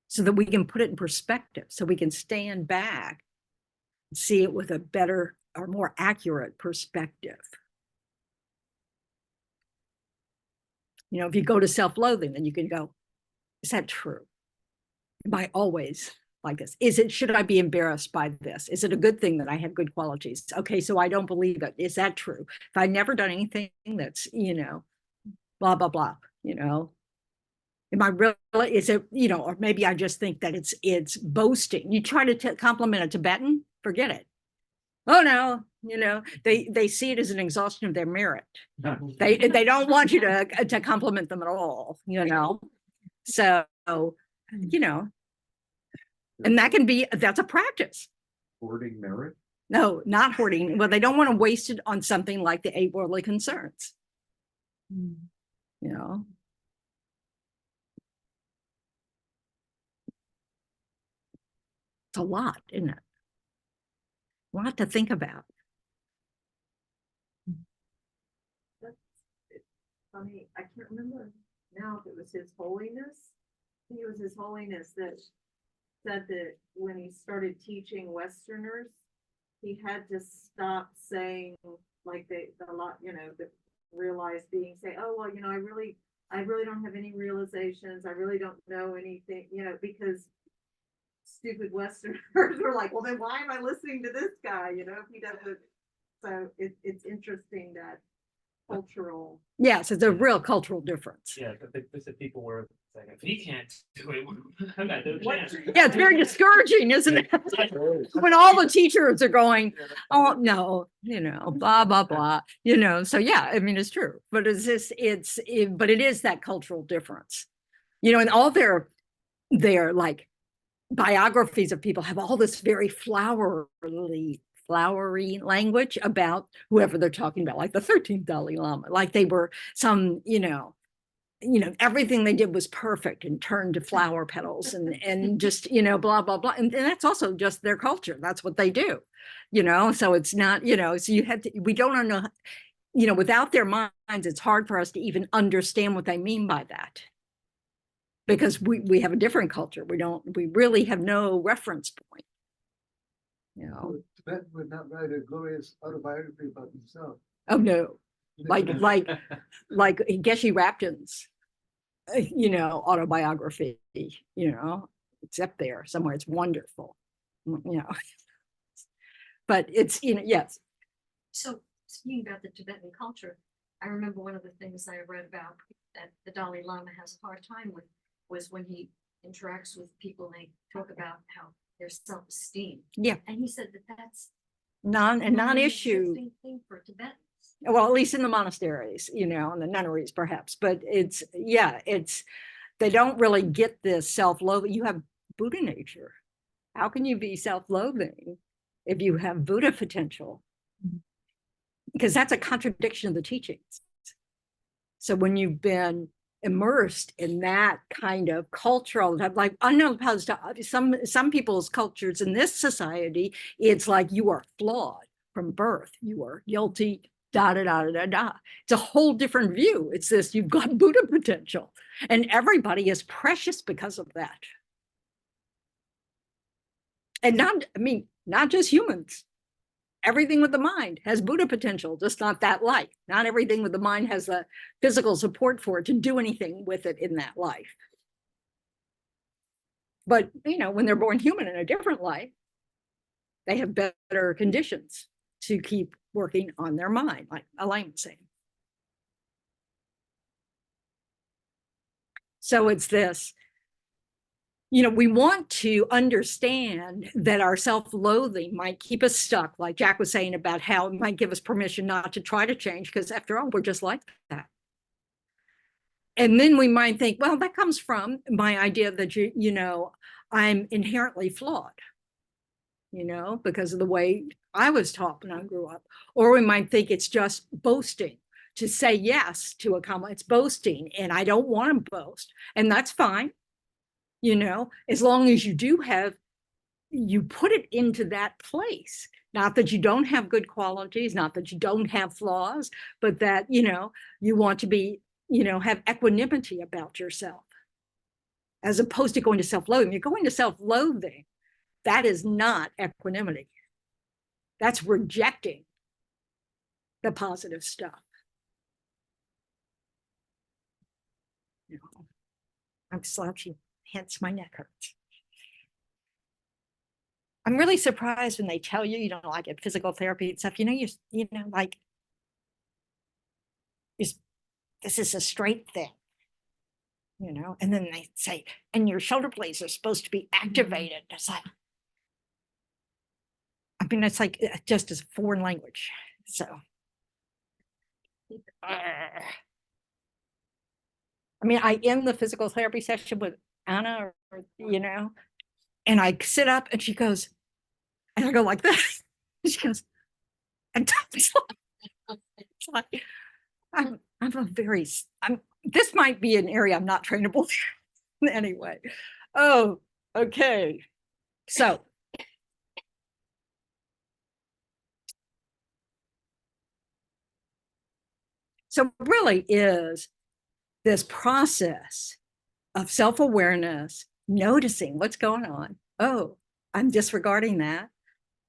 so that we can put it in perspective, so we can stand back and see it with a better or more accurate perspective. If you go to self-loathing, then you can go, is that true? Am I always like this? Should I be embarrassed by this? Is it a good thing that I have good qualities? Okay, so I don't believe it. Is that true? If I've never done anything that's, blah, blah, blah, am I really, is it, or maybe I just think that it's boasting. You try to compliment a Tibetan, forget it. Oh no, they see it as an exhaustion of their merit. They don't want you to compliment them at all, So you know, and that can be, that's a practice. Hoarding merit? No, not hoarding. Well, they don't want to waste it on something like the 8 worldly concerns. You know, it's a lot, isn't it? A lot to think about. Funny, I can't remember now if it was His Holiness. I think it was His Holiness that said that when he started teaching Westerners, he had to stop saying like the lot, you know, the realized being say, oh, well, you know, I really don't have any realizations. I really don't know anything, you know, because stupid Westerners were like, well, then why am I listening to this guy? You know, if he doesn't. So it's interesting that cultural. Yes, it's a real cultural difference. Yeah, there's the people where it's like, if he can't do it, I got no chance. Yeah, it's very discouraging, isn't it? When all the teachers are going, oh, no, you know, blah, blah, blah, you know, so yeah, I mean, it's true, but it's just, but it is that cultural difference, you know, and all their like biographies of people have all this very flowery language about whoever they're talking about, like the 13th Dalai Lama, like they were some, you know, everything they did was perfect and turned to flower petals and just, you know, blah, blah, blah. And that's also just their culture. That's what they do, you know, so it's not, you know, so we don't know, you know, without their minds, it's hard for us to even understand what they mean by that. Because we have a different culture. We really have no reference point. You know. Tibetan would not write a glorious autobiography about himself. Oh no. Like Geshe Rapton's, you know, autobiography, you know, it's up there somewhere. It's wonderful, you know. But it's, you know, yes. So speaking about the Tibetan culture, I remember one of the things I read about that the Dalai Lama has a hard time with was when he interacts with people and they talk about how their self-esteem. Yeah. And he said that that's non-issue thing for Tibetans. Well, at least in the monasteries, you know, and the nunneries perhaps, but it's, yeah, they don't really get this self-loathing. You have Buddha nature. How can you be self-loathing if you have Buddha potential? Because that's a contradiction of the teachings. So when you've been immersed in that kind of cultural, like unopposed to some people's cultures in this society, it's like you are flawed from birth, you are guilty, da da da da da. It's a whole different view. It's this, you've got Buddha potential, and everybody is precious because of that. And not just humans. Everything with the mind has Buddha potential, just not that life. Not everything with the mind has the physical support for it to do anything with it in that life. But, you know, when they're born human in a different life, they have better conditions to keep working on their mind, like Elaine was saying. So it's this, you know, we want to understand that our self-loathing might keep us stuck, like Jack was saying about how it might give us permission not to try to change, because after all, we're just like that. And then we might think, well, that comes from my idea that, you know, I'm inherently flawed, you know, because of the way I was taught when I grew up. Or we might think it's just boasting. To say yes to a comment, it's boasting, and I don't want to boast, and that's fine. You know, as long as you put it into that place, not that you don't have good qualities, not that you don't have flaws, but that, you know, you want to be, you know, have equanimity about yourself, as opposed to going to self-loathing. You're going to self-loathing. That is not equanimity. That's rejecting the positive stuff. You know, I'm slouching, hence my neck hurts. I'm really surprised when they tell you, you know, like at physical therapy and stuff, you know, you know, like, this is a straight thing, you know, and then they say, and your shoulder blades are supposed to be activated. It's like, I mean, it's like just as a foreign language. So, I mean, I end the physical therapy session with Anna you know, and I sit up and she goes, and I go like this. She goes, and it's like, I'm a very, this might be an area I'm not trainable in anyway. Oh, okay. So it really is this process of self-awareness, noticing what's going on. Oh, I'm disregarding that,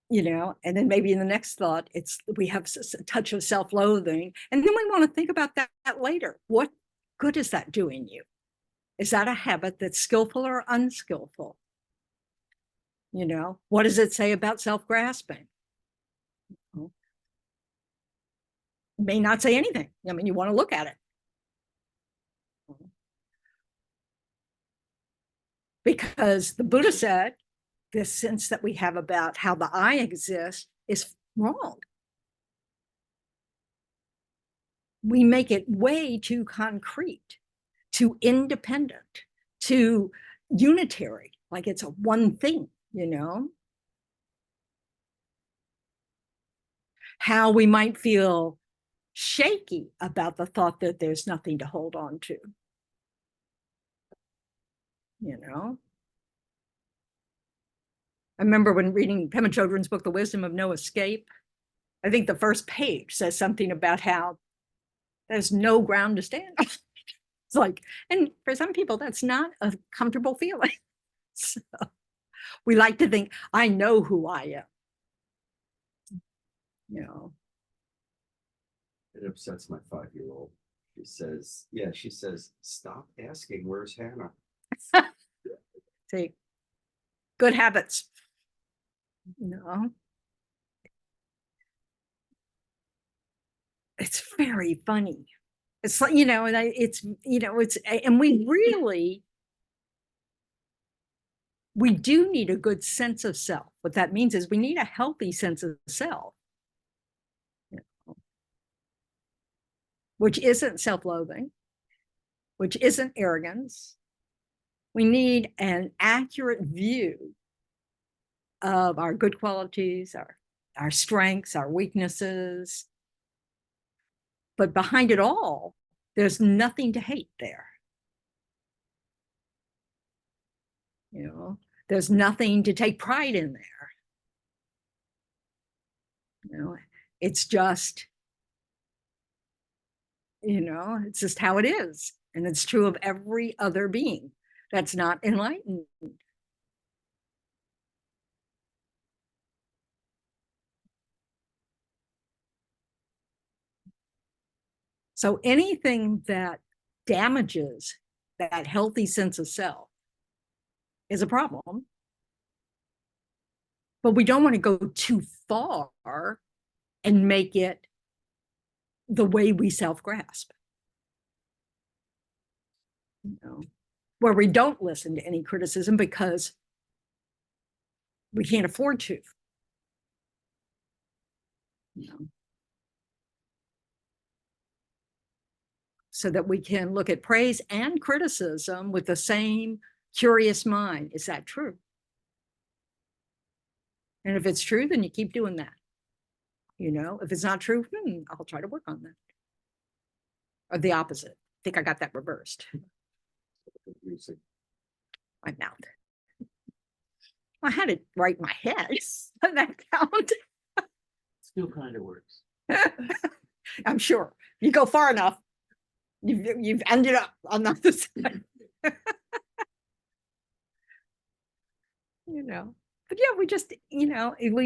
you know, and then maybe in the next thought, we have a touch of self-loathing. And then we want to think about that later. What good is that doing you? Is that a habit that's skillful or unskillful? You know, what does it say about self-grasping? May not say anything. I mean, you want to look at it. Because the Buddha said, this sense that we have about how the I exists is wrong. We make it way too concrete, too independent, too unitary, like it's a one thing, you know? How we might feel shaky about the thought that there's nothing to hold on to, you know? I remember when reading Pema Chodron's book, The Wisdom of No Escape, I think the first page says something about how there's no ground to stand on. It's like, and for some people, that's not a comfortable feeling. So we like to think, I know who I am. You know. It upsets my 5-year-old. She says, stop asking, where's Hannah? See, good habits. No. It's very funny. It's like, you know, and and we do need a good sense of self. What that means is we need a healthy sense of self, you know, which isn't self-loathing, which isn't arrogance. We need an accurate view of our good qualities, our strengths, our weaknesses. But behind it all, there's nothing to hate there. You know, there's nothing to take pride in there. You know, it's just, you know, it's just how it is. And it's true of every other being that's not enlightened. So anything that damages that healthy sense of self is a problem. But we don't want to go too far and make it the way we self-grasp. You know, where we don't listen to any criticism because we can't afford to. You know. So that we can look at praise and criticism with the same curious mind. Is that true? And if it's true, then you keep doing that. You know, if it's not true, I'll try to work on that. Or the opposite. I think I got that reversed. My mouth. I had it right in my head. Doesn't that count? Still kind of works. I'm sure. You go far enough, you've ended up on the other side. You know, but yeah, we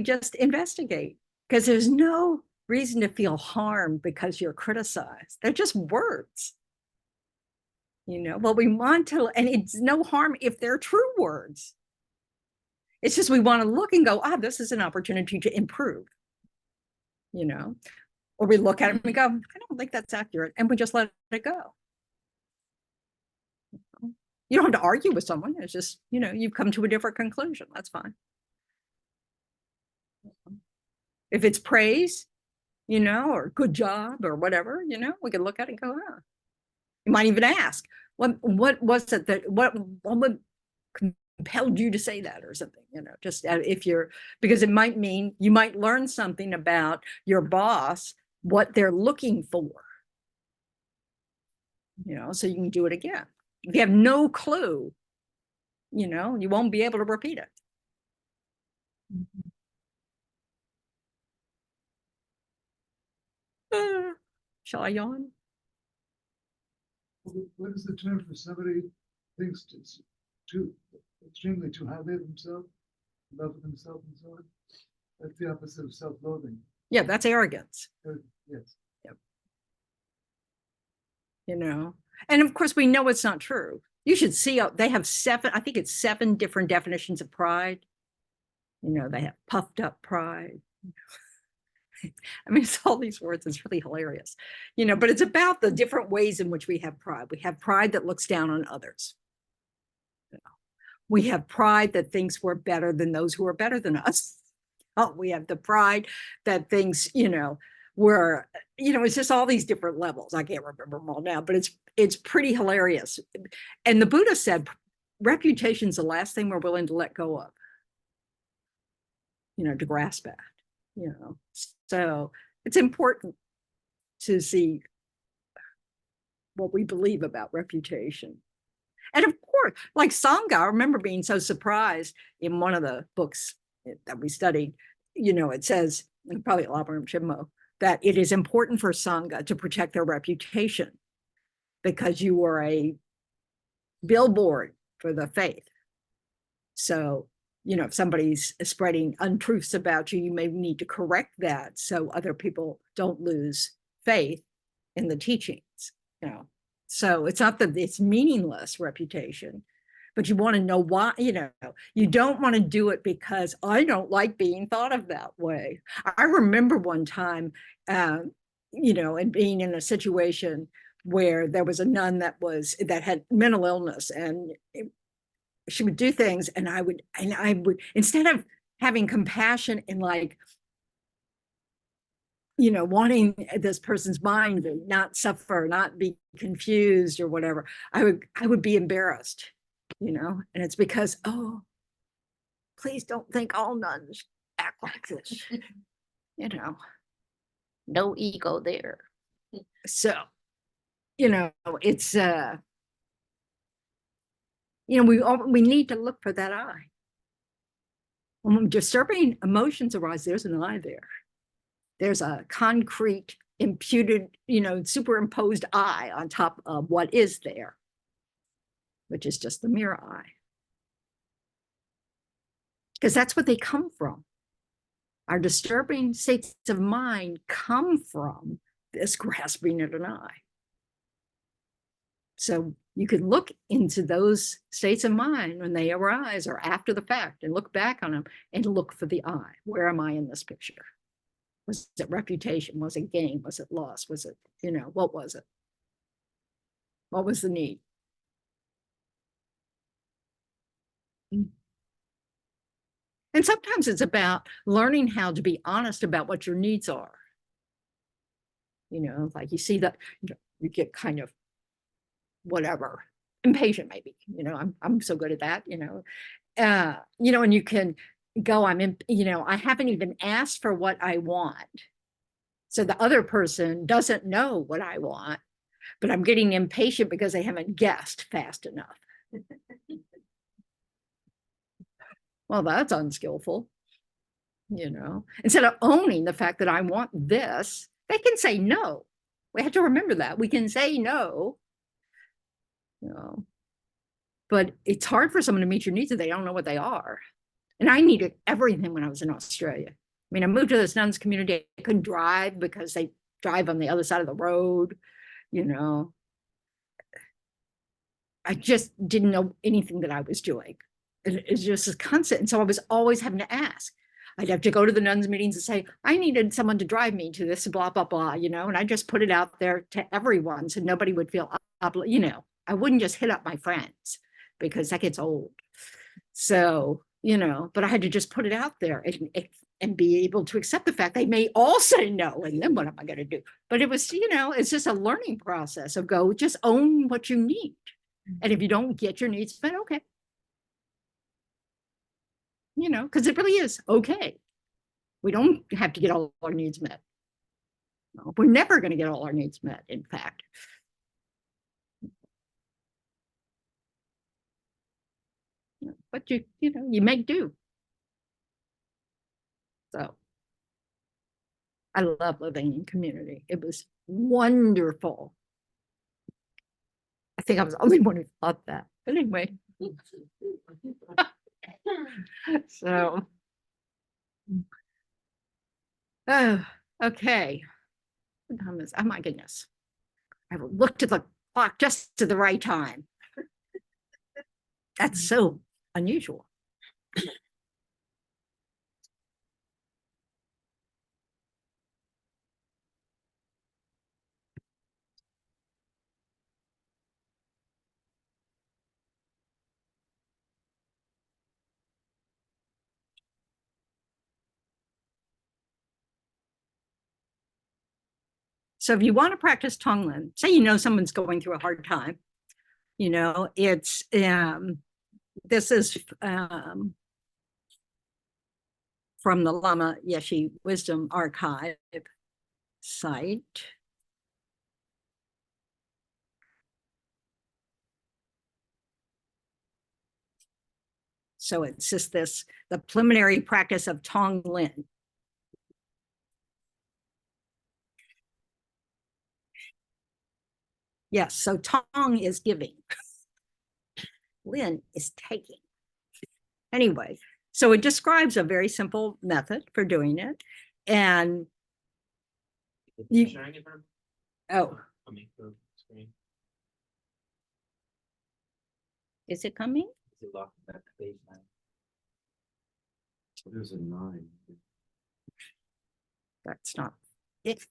just investigate, because there's no reason to feel harmed because you're criticized. They're just words. You know, well, we want to, and it's no harm if they're true words. It's just we want to look and go, this is an opportunity to improve. You know, or we look at it and we go, I don't think that's accurate, and we just let it go. You don't have to argue with someone. It's just, you know, you've come to a different conclusion. That's fine. If it's praise, you know, or good job or whatever, you know, we can look at it and go, You might even ask, what was it that, what compelled you to say that or something, just if you're, because it might mean you might learn something about your boss, what they're looking for, so you can do it again. If you have no clue, you won't be able to repeat it. Shall I yawn? What is the term for somebody thinks too extremely too highly of themselves, love themselves and so on? That's the opposite of self-loathing. Yeah, that's arrogance. Yes. And of course we know it's not true. You should see, they have I think it's 7 different definitions of pride. They have puffed up pride. I mean, it's all these words. It's really hilarious, but it's about the different ways in which we have pride. We have pride that looks down on others. We have pride that thinks we're better than those who are better than us. Oh, we have the pride that thinks, we're, it's just all these different levels. I can't remember them all now, but it's pretty hilarious. And the Buddha said, reputation's the last thing we're willing to let go of, to grasp at, So it's important to see what we believe about reputation. And of course, like Sangha, I remember being so surprised in one of the books that we studied, it says, probably Labram Chimmo, that it is important for Sangha to protect their reputation because you are a billboard for the faith. So, if somebody's spreading untruths about you, you may need to correct that so other people don't lose faith in the teachings, So it's not that it's meaningless reputation, but you want to know why, you don't want to do it because I don't like being thought of that way. I remember one time, and being in a situation where there was a nun that had mental illness, and she would do things, and I would, instead of having compassion and wanting this person's mind to not suffer, not be confused or whatever, I would be embarrassed, and it's because, oh, please don't think all nuns act like this, no ego there. So, it's, we need to look for that eye. When disturbing emotions arise, there's an eye there. There's a concrete, imputed, superimposed eye on top of what is there, which is just the mirror eye. Because that's what they come from. Our disturbing states of mind come from this grasping at an eye. So you can look into those states of mind when they arise or after the fact and look back on them and look for the eye. Where am I in this picture? Was it reputation? Was it gain? Was it loss? Was it, what was it? What was the need? And sometimes it's about learning how to be honest about what your needs are. Like you see that you get kind of whatever, impatient maybe, I'm so good at that, and you can go, I haven't even asked for what I want. So the other person doesn't know what I want, but I'm getting impatient because they haven't guessed fast enough. Well, that's unskillful, instead of owning the fact that I want this, they can say no. We have to remember that we can say no. But it's hard for someone to meet your needs if they don't know what they are. And I needed everything when I was in Australia. I mean, I moved to this nuns community. I couldn't drive because they drive on the other side of the road. I just didn't know anything that I was doing. It's just a constant. And so I was always having to ask. I'd have to go to the nuns meetings and say, I needed someone to drive me to this, blah, blah, blah, and I just put it out there to everyone so nobody would feel, I wouldn't just hit up my friends because that gets old. So, but I had to just put it out there and be able to accept the fact they may all say no. And then what am I going to do? But it was, it's just a learning process of just own what you need. And if you don't get your needs met, okay. you know, because it really is okay. We don't have to get all our needs met. No, we're never going to get all our needs met, in fact. But you know, you make do. So I love living in community. It was wonderful. I think I was the only one who thought that. But anyway. So. Oh, okay. What time is, oh my goodness. I looked at the clock just at the right time. That's so unusual. So if you want to practice Tonglen, say you know someone's going through a hard time, you know, it's this is from the Lama Yeshe Wisdom Archive site. So it's just this, the preliminary practice of Tonglen. Yes, so Tong is giving. Lin is taking. Anyway, so it describes a very simple method for doing it. And you, Sharing it for oh, me, the screen. is it coming? Is it locked at page 9? There's a 9. That's not it.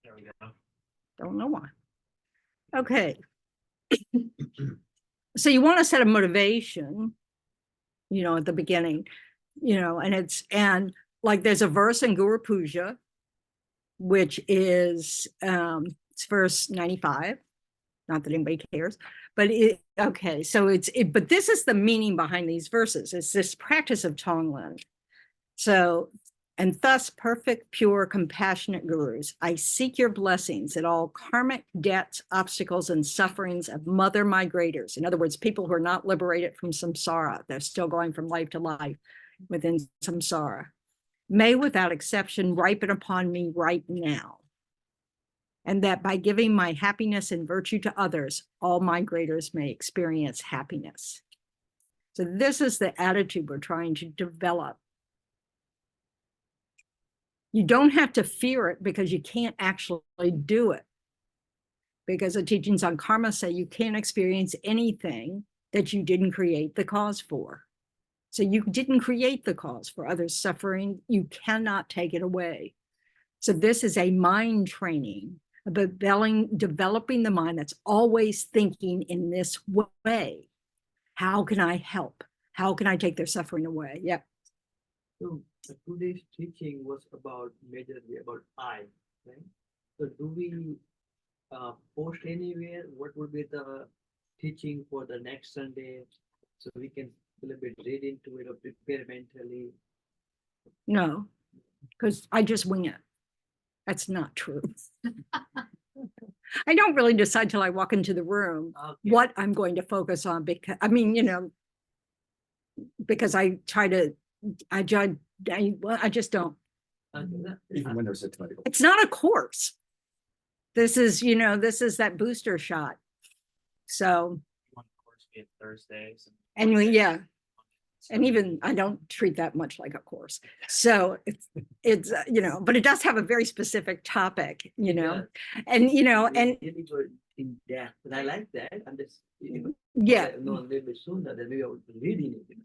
There we go. Don't know why. Okay. So you want to set a motivation, you know, at the beginning, you know, and like there's a verse in Guru Puja, which is it's verse 95. Not that anybody cares, but okay. So but this is the meaning behind these verses. It's this practice of Tonglen. So, and thus perfect, pure, compassionate gurus, I seek your blessings that all karmic debts, obstacles, and sufferings of mother migrators, in other words, people who are not liberated from samsara, they're still going from life to life within samsara, may without exception ripen upon me right now. And that by giving my happiness and virtue to others, all migrators may experience happiness. So this is the attitude we're trying to develop. You don't have to fear it because you can't actually do it. Because the teachings on karma say you can't experience anything that you didn't create the cause for. So you didn't create the cause for others' suffering. You cannot take it away. So this is a mind training about developing the mind that's always thinking in this way. How can I help? How can I take their suffering away? Yep. So today's teaching was about majorly about I, right? So do we post anywhere? What would be the teaching for the next Sunday? So we can a little bit read into it or prepare mentally. No, because I just wing it. That's not true. I don't really decide till I walk into the room what I'm going to focus on, because I mean, you know, because I judge, I just don't. Even when there's a title. It's not a course. This is, you know, this is that booster shot. So, One course be Thursdays. and yeah, and even I don't treat that much like a course. So it's you know, but it does have a very specific topic, you know, and you know, and really good in depth, and I like that. I'm just yeah, know a little bit sooner than maybe I would be reading it.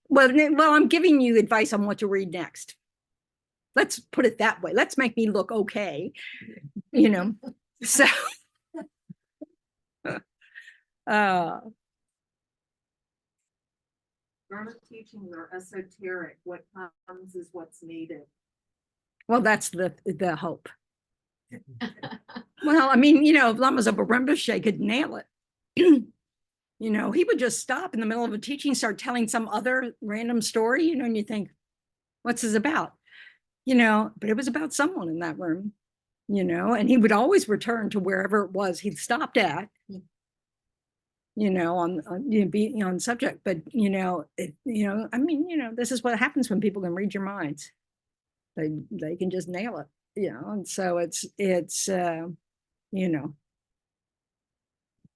well, I'm giving you advice on what to read next. Let's put it that way. Let's make me look okay, you know. So, Dharma teachings are esoteric. What comes is what's needed. Well, that's the hope. Well, I mean, Lama Zopa Rinpoche could nail it. He would just stop in the middle of a teaching, start telling some other random story, and you think, what's this about? But it was about someone in that room, and he would always return to wherever it was he'd stopped at, on subject. But, this is what happens when people can read your minds. They can just nail it, and so it's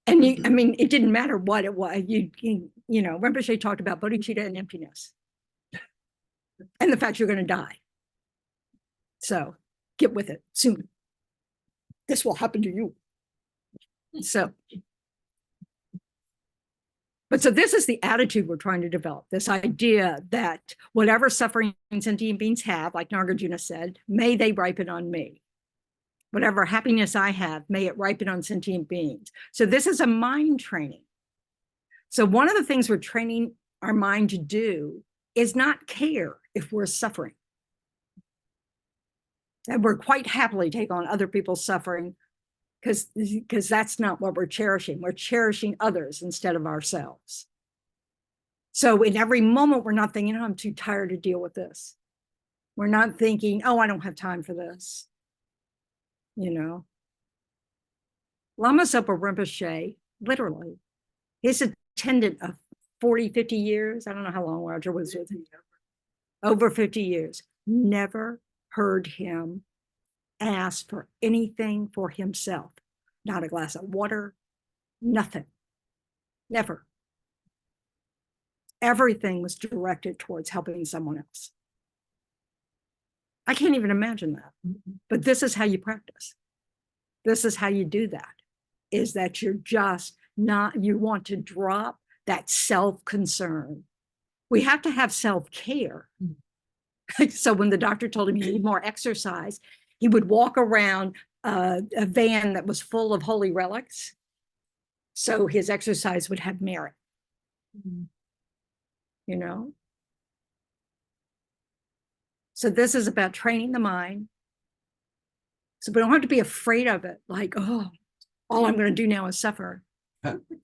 and it didn't matter what it was. Rinpoche talked about bodhicitta and emptiness and the fact you're going to die. So get with it soon. This will happen to you. So this is the attitude we're trying to develop, this idea that whatever suffering sentient beings have, like Nagarjuna said, may they ripen on me. Whatever happiness I have, may it ripen on sentient beings. So this is a mind training. So one of the things we're training our mind to do is not care if we're suffering. And we're quite happily take on other people's suffering because that's not what we're cherishing. We're cherishing others instead of ourselves. So in every moment, we're not thinking, oh, I'm too tired to deal with this. We're not thinking, oh, I don't have time for this. Lama Zopa Rinpoche, literally, his attendant of 40, 50 years, I don't know how long Roger was with him, over 50 years, never heard him ask for anything for himself. Not a glass of water, nothing, never. Everything was directed towards helping someone else. I can't even imagine that, but this is how you practice. This is how you do that, is that you're just not, you want to drop that self-concern. We have to have self-care. So when the doctor told him he need more exercise, he would walk around a van that was full of holy relics. So his exercise would have merit. So this is about training the mind. So we don't have to be afraid of it. Like, oh, all I'm going to do now is suffer.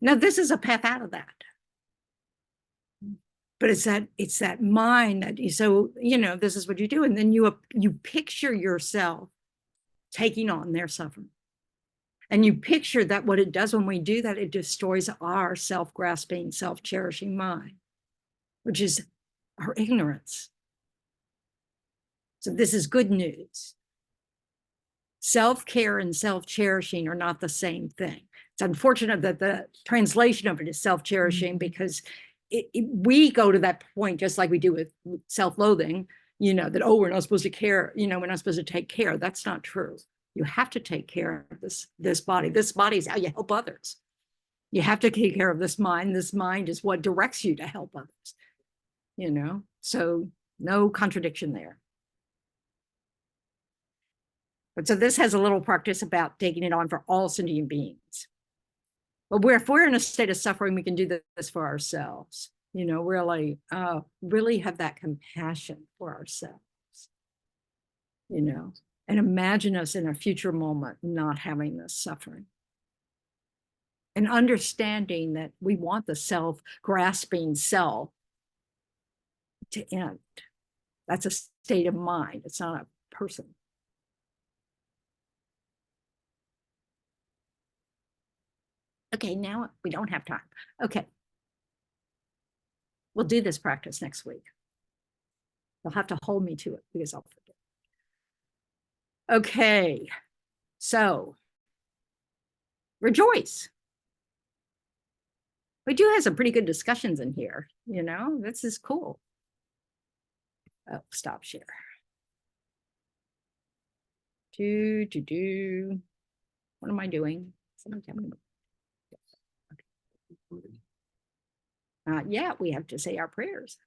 Now, this is a path out of that. But it's that mind that so this is what you do, and then you picture yourself taking on their suffering, and you picture that what it does when we do that, it destroys our self-grasping, self-cherishing mind, which is our ignorance. So this is good news. Self-care and self-cherishing are not the same thing. It's unfortunate that the translation of it is self-cherishing because we go to that point just like we do with self-loathing, that, oh, we're not supposed to care, we're not supposed to take care. That's not true. You have to take care of this body. This body is how you help others. You have to take care of this mind. This mind is what directs you to help others, so no contradiction there. But so this has a little practice about taking it on for all sentient beings. But if we're in a state of suffering, we can do this for ourselves, really have that compassion for ourselves, and imagine us in a future moment not having this suffering. And understanding that we want the self-grasping self to end. That's a state of mind. It's not a person. Okay, now we don't have time. Okay. We'll do this practice next week. You'll have to hold me to it because I'll forget. Okay, so rejoice. We do have some pretty good discussions in here, this is cool. Oh, stop share. What am I doing? Someone tell me. Yeah, we have to say our prayers.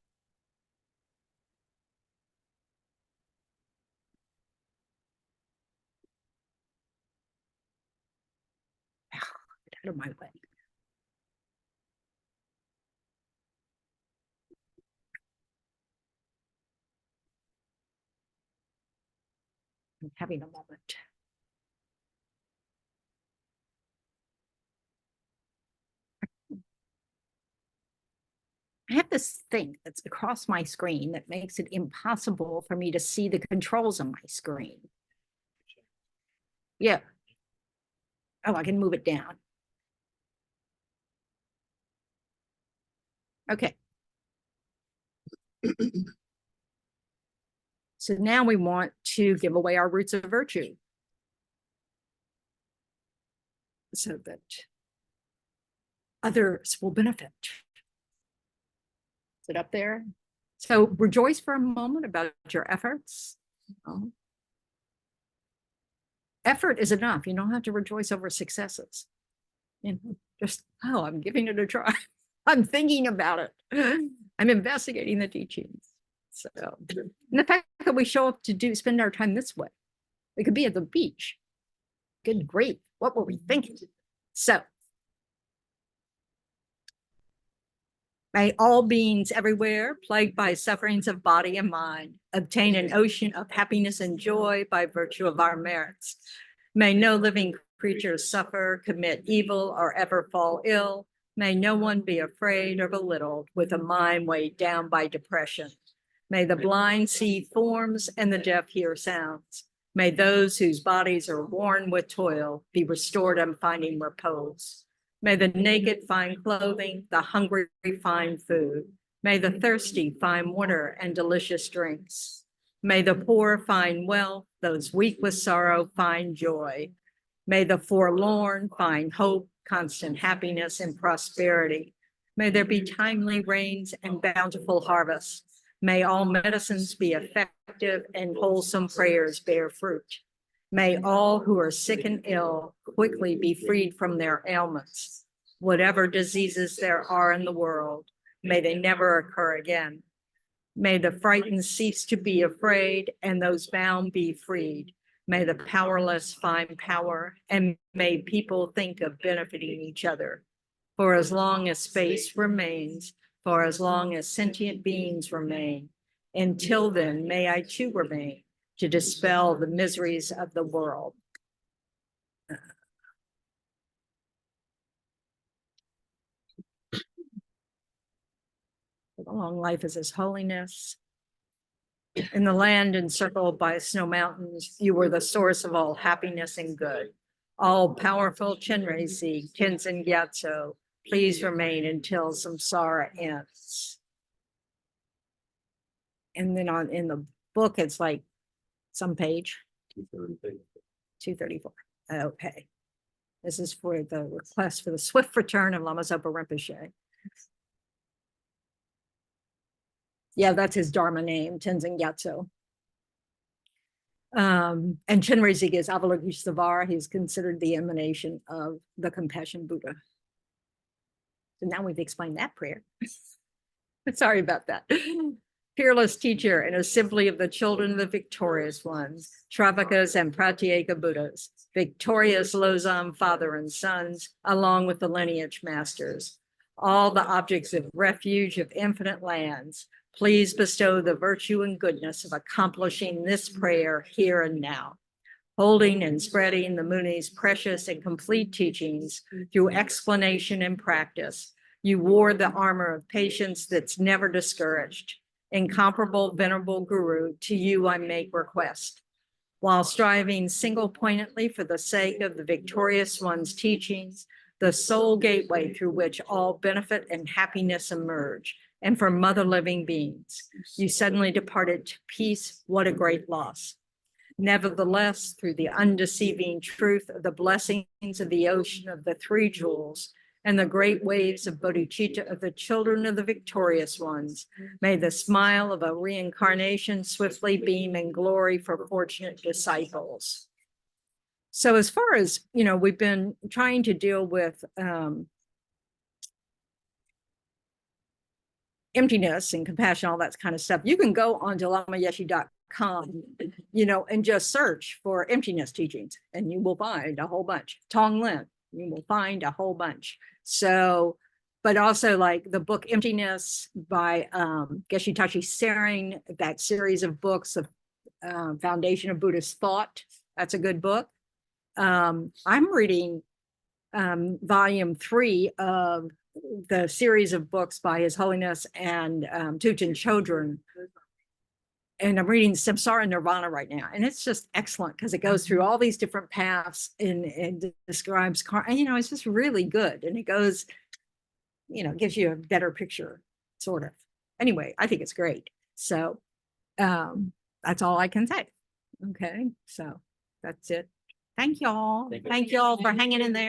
Get out of my way. I'm having a moment. I have this thing that's across my screen that makes it impossible for me to see the controls on my screen. Yeah. Oh, I can move it down. Okay. So now we want to give away our roots of virtue so that others will benefit. Is it up there? So rejoice for a moment about your efforts. Effort is enough. You don't have to rejoice over successes. You know, just, oh, I'm giving it a try. I'm thinking about it. I'm investigating the teachings. So, and the fact that we show up to spend our time this way, it could be at the beach. Good grief, what were we thinking? So, may all beings everywhere, plagued by sufferings of body and mind, obtain an ocean of happiness and joy by virtue of our merits. May no living creature suffer, commit evil, or ever fall ill. May no one be afraid or belittled with a mind weighed down by depression. May the blind see forms and the deaf hear sounds. May those whose bodies are worn with toil be restored and finding repose. May the naked find clothing, the hungry find food. May the thirsty find water and delicious drinks. May the poor find wealth, those weak with sorrow find joy. May the forlorn find hope, constant happiness, and prosperity. May there be timely rains and bountiful harvests. May all medicines be effective and wholesome prayers bear fruit. May all who are sick and ill quickly be freed from their ailments. Whatever diseases there are in the world, may they never occur again. May the frightened cease to be afraid and those bound be freed. May the powerless find power and may people think of benefiting each other. For as long as space remains, for as long as sentient beings remain, until then, may I too remain to dispel the miseries of the world. Long life is His holiness. In the land encircled by snow mountains, you were the source of all happiness and good. All powerful Chenrezig, Tenzin Gyatso, please remain until samsara ends. And then in the book, it's like some page. 234. Okay. This is for the request for the swift return of Lama Zopa Rinpoche. Yeah, that's his Dharma name, Tenzin Gyatso. And Chenrezig is Avalokiteshvara. He's considered the emanation of the Compassion Buddha. So now we've explained that prayer. Sorry about that. Fearless teacher and assembly of the children of the victorious ones, Travakas and Pratyeka Buddhas, victorious Losam father and sons, along with the lineage masters, all the objects of refuge of infinite lands, please bestow the virtue and goodness of accomplishing this prayer here and now, holding and spreading the Muni's precious and complete teachings through explanation and practice. You wore the armor of patience that's never discouraged. Incomparable, venerable Guru, to you I make request. While striving single-pointedly for the sake of the victorious one's teachings, the sole gateway through which all benefit and happiness emerge, and for mother living beings. You suddenly departed to peace. What a great loss. Nevertheless, through the undeceiving truth of the blessings of the ocean of the three jewels and the great waves of bodhicitta of the children of the victorious ones, may the smile of a reincarnation swiftly beam in glory for fortunate disciples. So as far as, we've been trying to deal with emptiness and compassion, all that kind of stuff. You can go on to lamayeshi.com, and just search for emptiness teachings, and you will find a whole bunch. Tonglen, you will find a whole bunch. So, but also like the book Emptiness by Geshe Tashi Sering, that series of books of Foundation of Buddhist Thought. That's a good book. I'm reading volume 3 of the series of books by His Holiness and Thubten children. And I'm reading Samsara Nirvana right now. And it's just excellent because it goes through all these different paths and describes, and, it's just really good. And it goes, gives you a better picture, sort of. Anyway, I think it's great. So that's all I can say. Okay, so that's it. Thank y'all. Thank you. Thank y'all for hanging in there.